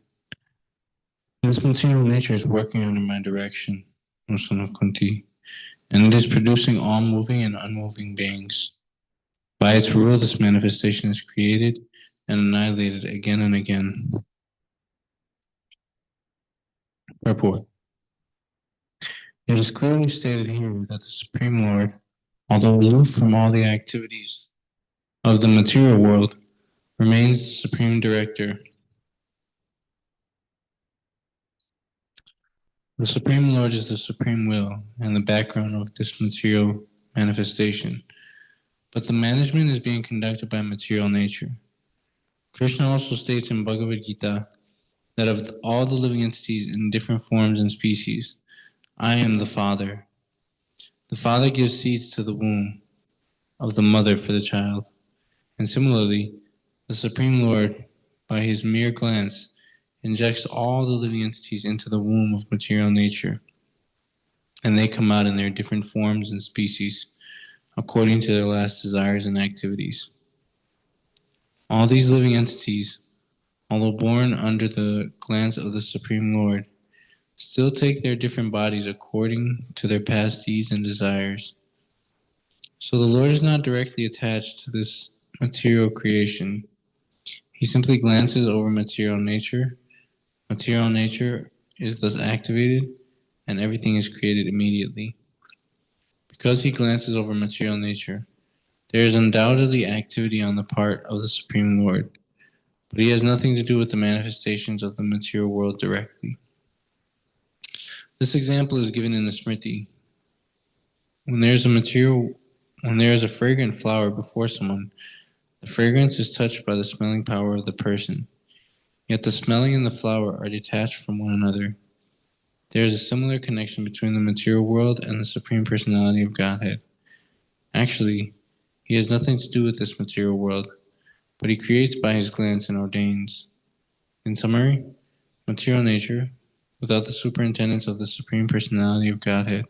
this material nature is working under my direction, O son of Kunti, and it is producing all moving and unmoving beings. By its rule, this manifestation is created and annihilated again and again. Purport. It is clearly stated here that the Supreme Lord, although aloof from all the activities of the material world, remains the Supreme Director. The Supreme Lord is the Supreme Will and the background of this material manifestation, but the management is being conducted by material nature. Krishna also states in Bhagavad Gita that of all the living entities in different forms and species, I am the Father. The Father gives seeds to the womb of the mother for the child. And similarly, the Supreme Lord, by his mere glance, injects all the living entities into the womb of material nature, and they come out in their different forms and species, according to their last desires and activities. All these living entities, although born under the glance of the Supreme Lord, still take their different bodies according to their past deeds and desires. So the Lord is not directly attached to this material creation. He simply glances over material nature. Material nature is thus activated, and everything is created immediately. Because he glances over material nature, there is undoubtedly activity on the part of the Supreme Lord, but he has nothing to do with the manifestations of the material world directly. This example is given in the Smriti. When there is a fragrant flower before someone, the fragrance is touched by the smelling power of the person. Yet the smelling and the flower are detached from one another. There is a similar connection between the material world and the Supreme Personality of Godhead. Actually, he has nothing to do with this material world, but he creates by his glance and ordains. In summary, material nature, without the superintendence of the Supreme Personality of Godhead,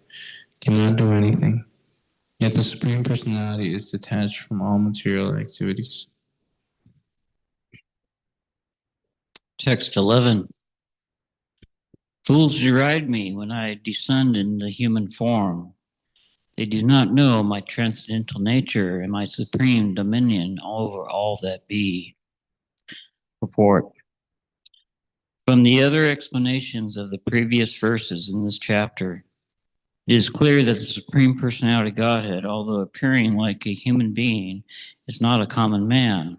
cannot do anything. Yet the Supreme Personality is detached from all material activities. Text 11. Fools deride me when I descend in the human form. They do not know my transcendental nature and my supreme dominion over all that be. Purport. From the other explanations of the previous verses in this chapter, it is clear that the Supreme Personality of Godhead, although appearing like a human being, is not a common man.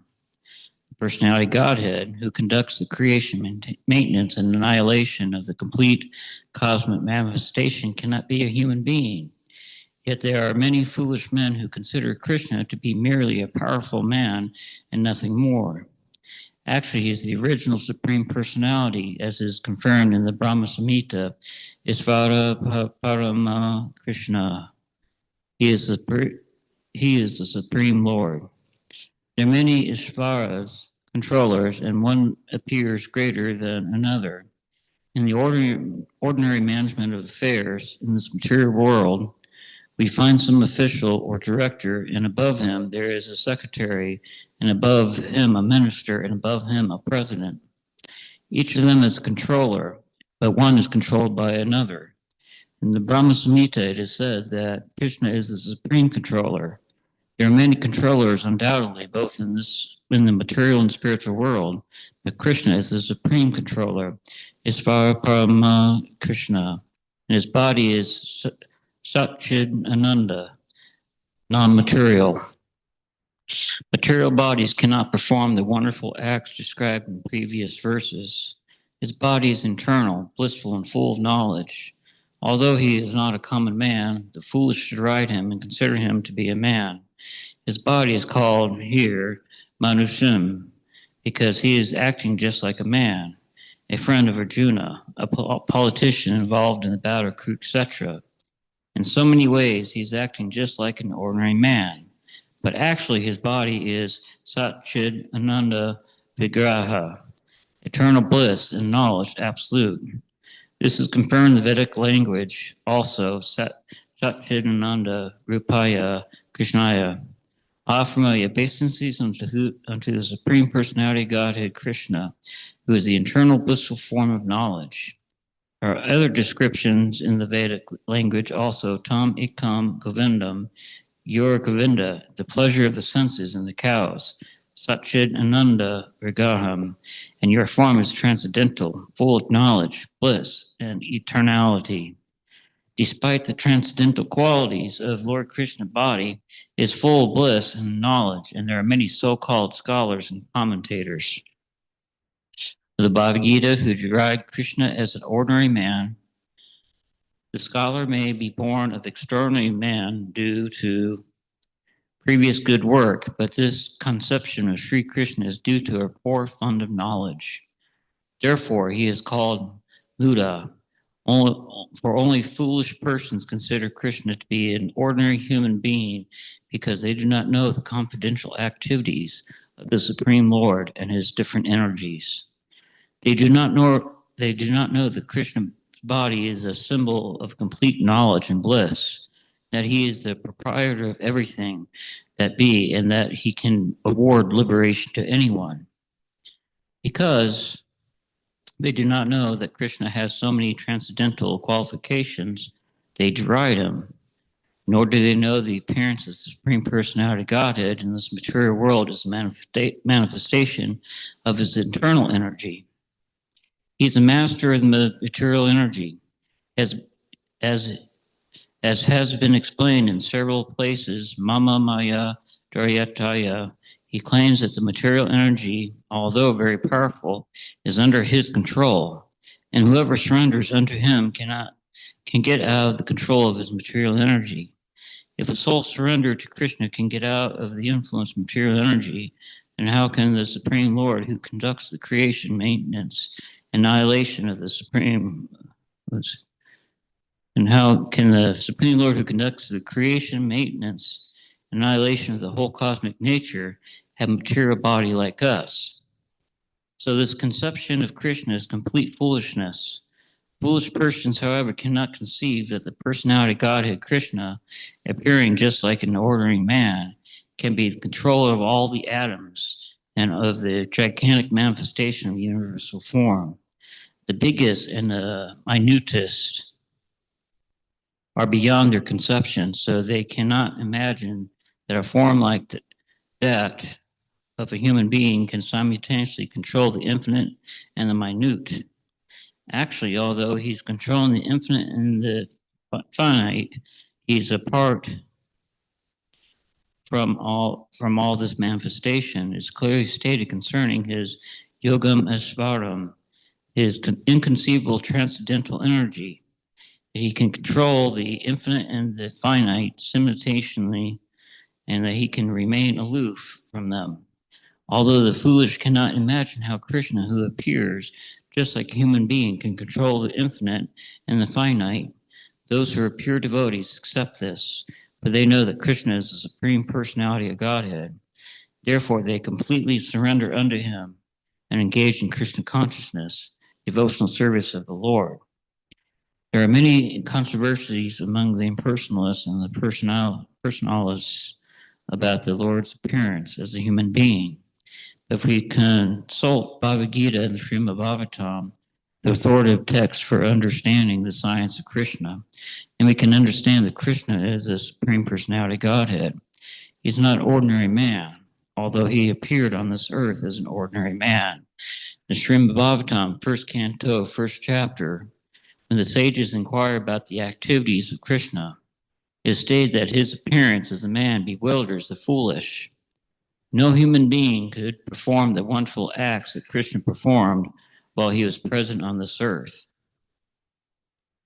The Personality of Godhead, who conducts the creation, maintenance, and annihilation of the complete cosmic manifestation, cannot be a human being. Yet there are many foolish men who consider Krishna to be merely a powerful man and nothing more. Actually, he is the original Supreme Personality, as is confirmed in the Brahma Samhita, Isvara Parama Krishna. He is the Supreme Lord. There are many Isvaras, controllers, and one appears greater than another. In the ordinary management of affairs in this material world, we find some official or director, and above him there is a secretary, and above him a minister, and above him a president. Each of them is a controller, but one is controlled by another. In the Brahma Samhita, it is said that Krishna is the supreme controller. There are many controllers, undoubtedly, both in the material and spiritual world, but Krishna is the supreme controller. Isvara Parama Krishna, and his body is Satchid Ananda, non-material. Material bodies cannot perform the wonderful acts described in previous verses. His body is internal, blissful, and full of knowledge. Although he is not a common man, the foolish should deride him and consider him to be a man. His body is called here Mon-Sun because he is acting just like a man, a friend of Arjuna, a politician involved in the battle of Kurukshetra. In so many ways, he's acting just like an ordinary man. But actually, his body is Satchid Ananda Vigraha, eternal bliss and knowledge absolute. This is confirmed in the Vedic language also, Satchid Ananda Rupaya Krishnaya. Familiar obeisances unto the Supreme Personality Godhead Krishna, who is the eternal blissful form of knowledge. There are other descriptions in the Vedic language also, Tam Ikam Govindam, your Govinda, the pleasure of the senses and the cows, Satchid Ananda Rigaham, and your form is transcendental, full of knowledge, bliss, and eternality. Despite the transcendental qualities of Lord Krishna's body, is full of bliss and knowledge, and there are many so-called scholars and commentators of the Bhagavad Gita who deride Krishna as an ordinary man. The scholar may be born of extraordinary man due to previous good work, but this conception of Sri Krishna is due to a poor fund of knowledge. Therefore, he is called Buddha. Only foolish persons consider Krishna to be an ordinary human being because they do not know the confidential activities of the Supreme Lord and his different energies. They do not know that Krishna's body is a symbol of complete knowledge and bliss, that he is the proprietor of everything that be, and that he can award liberation to anyone. Because they do not know that Krishna has so many transcendental qualifications, they deride him. Nor do they know the appearance of the Supreme Personality Godhead in this material world is a manifestation of his internal energy. He's a master of the material energy. As has been explained in several places, Mama Maya Daryataya, he claims that the material energy, although very powerful, is under his control, and whoever surrenders unto him can get out of the control of his material energy. If a soul surrendered to Krishna can get out of the influence of material energy, then how can the Supreme Lord, who conducts the creation, maintenance, annihilation of the Supreme, and how can the Supreme Lord, who conducts the creation, maintenance, annihilation of the whole cosmic nature, have a material body like us? So this conception of Krishna is complete foolishness. Foolish persons, however, cannot conceive that the personality Godhead Krishna, appearing just like an ordinary man, can be the controller of all the atoms and of the gigantic manifestation of the universal form. The biggest and the minutest are beyond their conception, so they cannot imagine that a form like that of a human being can simultaneously control the infinite and the minute. Actually, although he's controlling the infinite and the finite, he's apart from all this manifestation. It's clearly stated concerning his Yogam Asvaram, his inconceivable transcendental energy, that he can control the infinite and the finite simultaneously, and that he can remain aloof from them. Although the foolish cannot imagine how Krishna, who appears just like a human being, can control the infinite and the finite, those who are pure devotees accept this, for they know that Krishna is the Supreme Personality of Godhead. Therefore, they completely surrender unto him and engage in Krishna consciousness, devotional service of the Lord. There are many controversies among the impersonalists and the personalists about the Lord's appearance as a human being. If we consult Bhagavad Gita and the Srimad Bhagavatam, the authoritative text for understanding the science of Krishna. And we can understand that Krishna is the Supreme Personality Godhead. He's not an ordinary man, although he appeared on this earth as an ordinary man. The Srimad Bhagavatam, first canto, first chapter, when the sages inquire about the activities of Krishna, it is stated that his appearance as a man bewilders the foolish. No human being could perform the wonderful acts that Krishna performed while he was present on this earth.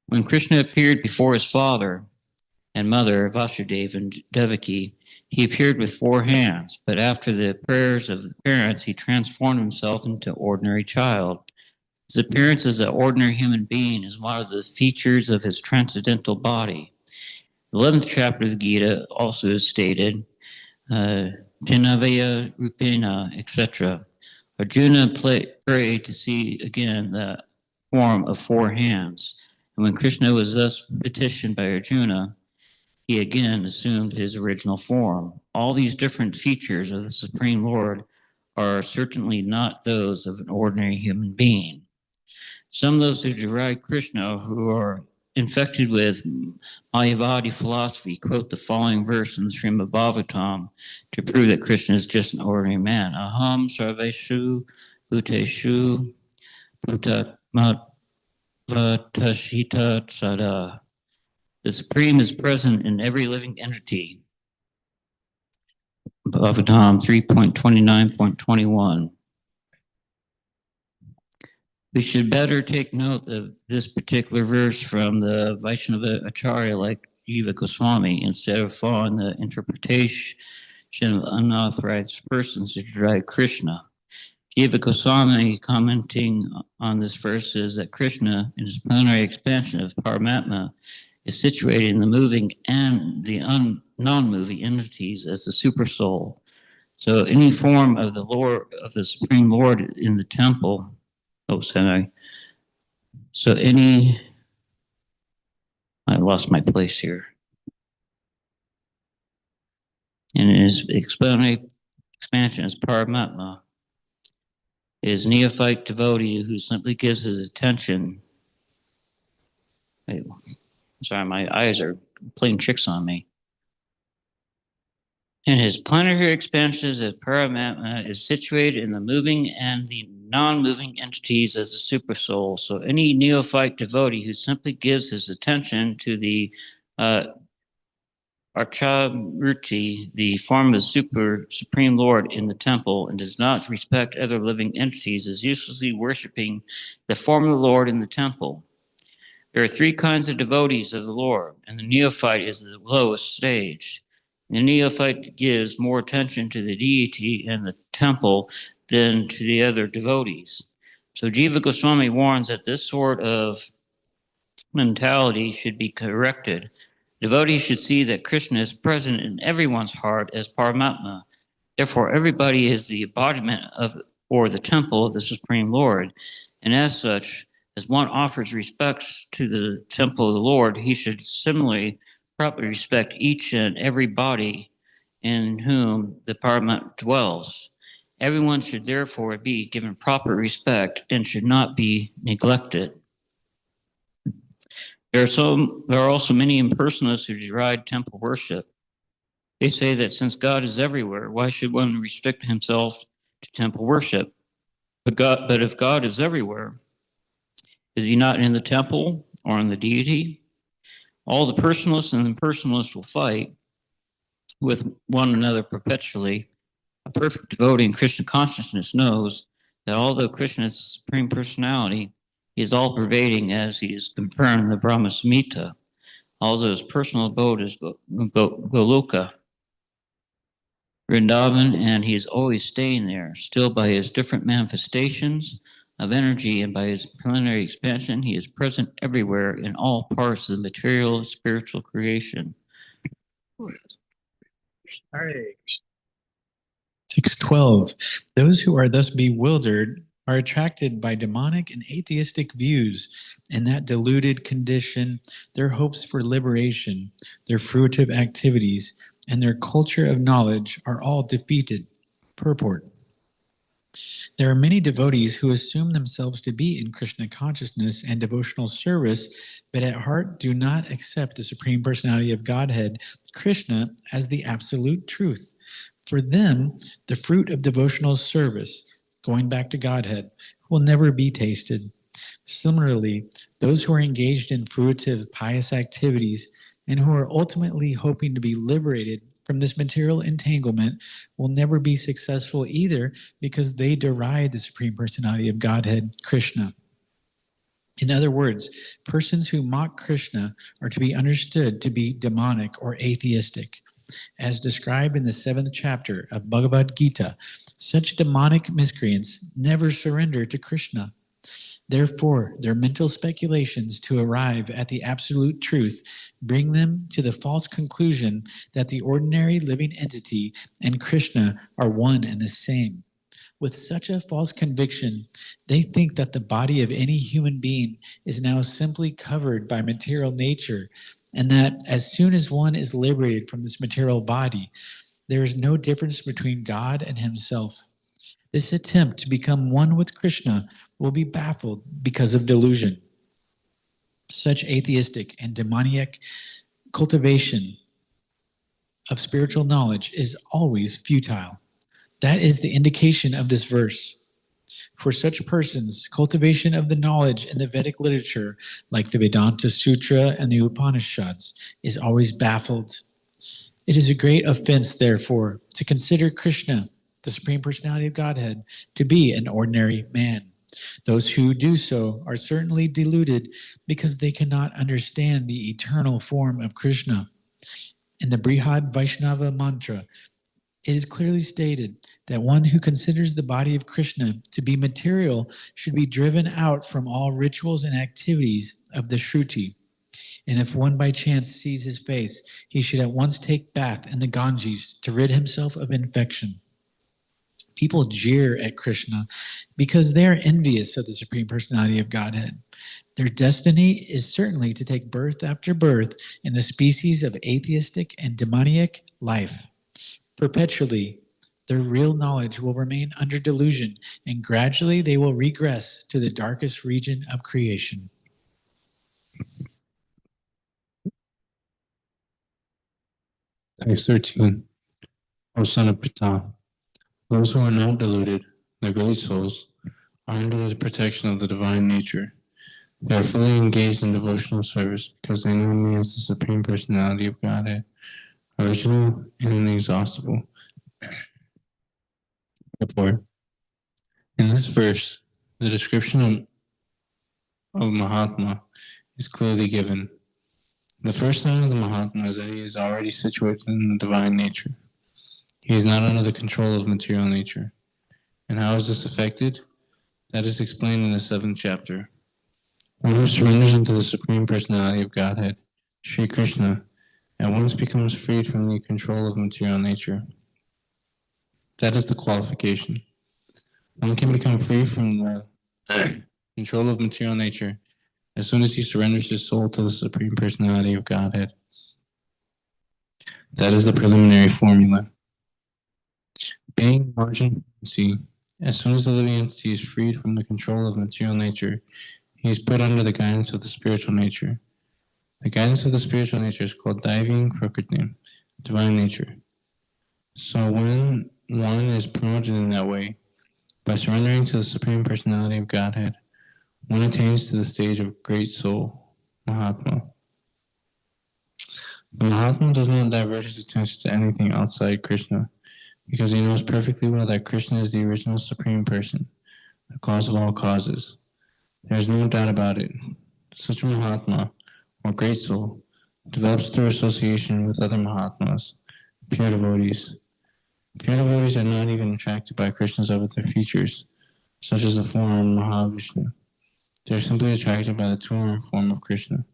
When Krishna appeared before his father and mother, Vasudeva and Devaki, he appeared with 4 hands, but after the prayers of the parents, he transformed himself into an ordinary child. His appearance as an ordinary human being is one of the features of his transcendental body. The 11th chapter of the Gita also is stated, Tinavaya Rupena, etc. Arjuna prayed to see again the form of 4 hands. And when Krishna was thus petitioned by Arjuna, he again assumed his original form. All these different features of the Supreme Lord are certainly not those of an ordinary human being. Some of those who deride Krishna, who are infected with Mayavadi philosophy, quote the following verse in the Srimad Bhagavatam to prove that Krishna is just an ordinary man. Aham sarveshu bhuteshu bhutatmatvatashita sada. The Supreme is present in every living entity. Bhagavatam 3.29.21. We should better take note of this particular verse from the Vaishnava Acharya like Jiva Goswami instead of following the interpretation of unauthorized persons who deride Krishna. Jiva Goswami, commenting on this verse, says that Krishna, in his plenary expansion of Paramatma, is situated in the moving and the non-moving entities as the super soul. So any form of the Lord, of the Supreme Lord in the temple, I lost my place here. And in his explanation as Paramatma is neophyte devotee who simply gives his attention. Sorry, my eyes are playing tricks on me. And his planetary expansions of Paramatma is situated in the moving and the non-moving entities as a supersoul. So any neophyte devotee who simply gives his attention to the Archamurti, the form of the Supreme Lord in the temple, and does not respect other living entities, is uselessly worshiping the form of the Lord in the temple. There are 3 kinds of devotees of the Lord, and the neophyte is the lowest stage. The neophyte gives more attention to the deity and the temple than to the other devotees. So Jiva Goswami warns that this sort of mentality should be corrected. Devotees should see that Krishna is present in everyone's heart as Paramatma. Therefore, everybody is the embodiment of, or the temple of the Supreme Lord. And as such, as one offers respects to the temple of the Lord, he should similarly properly respect each and every body in whom the Paramatma dwells. Everyone should therefore be given proper respect and should not be neglected. There are also many impersonalists who deride temple worship. They say that since God is everywhere, why should one restrict himself to temple worship? But if God is everywhere, is he not in the temple or in the deity? All the personalists and impersonalists will fight with one another perpetually. A perfect devotee in Krishna consciousness knows that although Krishna is the Supreme Personality, he is all-pervading as he is confirmed in the Brahma Samhita. Also, his personal abode is Goloka, Vrindavan, and he is always staying there. Still, by his different manifestations of energy and by his preliminary expansion, he is present everywhere in all parts of the material and spiritual creation. 612. Those who are thus bewildered are attracted by demonic and atheistic views. In that deluded condition, their hopes for liberation, their fruitive activities, and their culture of knowledge are all defeated. Purport. There are many devotees who assume themselves to be in Krishna consciousness and devotional service, but at heart do not accept the Supreme Personality of Godhead, Krishna, as the absolute truth. For them, the fruit of devotional service, going back to Godhead, will never be tasted. Similarly, those who are engaged in fruitive, pious activities and who are ultimately hoping to be liberated from this material entanglement will never be successful either, because they deride the Supreme Personality of Godhead, Krishna. In other words, persons who mock Krishna are to be understood to be demonic or atheistic. As described in the 7th chapter of Bhagavad Gita, such demonic miscreants never surrender to Krishna. Therefore, their mental speculations to arrive at the absolute truth bring them to the false conclusion that the ordinary living entity and Krishna are one and the same. With such a false conviction, they think that the body of any human being is now simply covered by material nature, and that as soon as one is liberated from this material body, there is no difference between God and himself. This attempt to become one with Krishna will be baffled because of delusion. Such atheistic and demoniac cultivation of spiritual knowledge is always futile. That is the indication of this verse. For such persons, cultivation of the knowledge in the Vedic literature, like the Vedanta Sutra and the Upanishads, is always baffled. It is a great offense, therefore, to consider Krishna, the Supreme Personality of Godhead, to be an ordinary man. Those who do so are certainly deluded because they cannot understand the eternal form of Krishna. In the Brihad Vaishnava mantra, it is clearly stated that one who considers the body of Krishna to be material should be driven out from all rituals and activities of the Shruti. And if one by chance sees his face, he should at once take bath in the Ganges to rid himself of infection. People jeer at Krishna because they are envious of the Supreme Personality of Godhead. Their destiny is certainly to take birth after birth in the species of atheistic and demoniac life. Perpetually, their real knowledge will remain under delusion, and gradually they will regress to the darkest region of creation. Text 13. O son of Pita, those who are not deluded, the great souls, are under the protection of the divine nature. They are fully engaged in devotional service because they know me as the Supreme Personality of Godhead, original and inexhaustible. Therefore, in this verse, the description of Mahatma is clearly given. The first sign of the Mahatma is that he is already situated in the divine nature. He is not under the control of material nature. And how is this affected? That is explained in the 7th chapter. One who surrenders into the Supreme Personality of Godhead, Sri Krishna, at once becomes freed from the control of material nature. That is the qualification. One can become free from the control of material nature as soon as he surrenders his soul to the Supreme Personality of Godhead. That is the preliminary formula. Being margin frequency, as soon as the living entity is freed from the control of material nature, he is put under the guidance of the spiritual nature. The guidance of the spiritual nature is called Daiving Prakritim, divine nature. So when one is promoted in that way, by surrendering to the Supreme Personality of Godhead, one attains to the stage of great soul, Mahatma. The Mahatma does not divert his attention to anything outside Krishna, because he knows perfectly well that Krishna is the original Supreme Person, the cause of all causes. There is no doubt about it. Such a Mahatma, or great soul, develops through association with other Mahatmas, pure devotees. Pure devotees are not even attracted by Krishna's other features, such as the form Mahavishnu. They are simply attracted by the two-armed form of Krishna.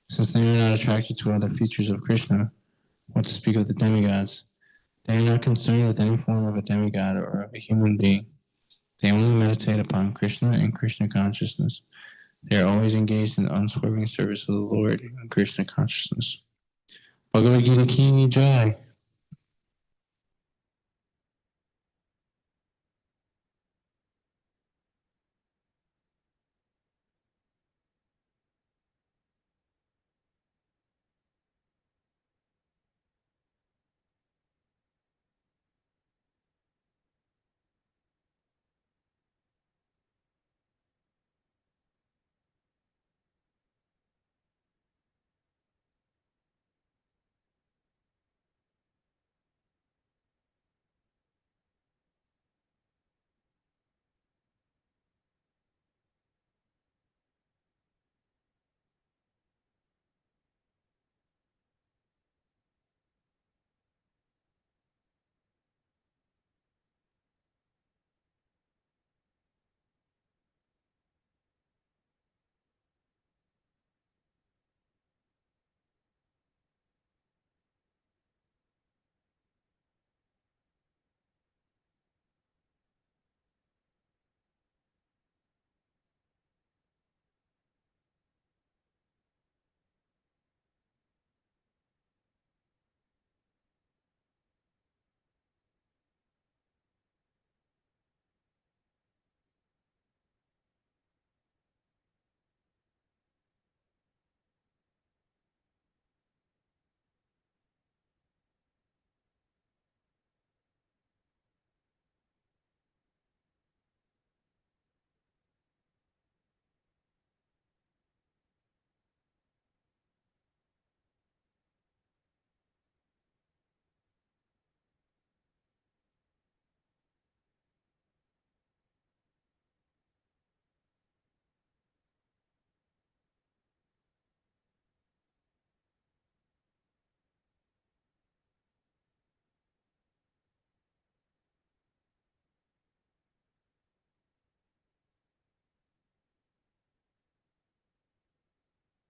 Since they are not attracted to other features of Krishna, what to speak of the demigods, they are not concerned with any form of a demigod or of a human being. They only meditate upon Krishna and Krishna consciousness. They are always engaged in the unswerving service of the Lord and Krishna consciousness. Bhagavad Gita Ki Jai.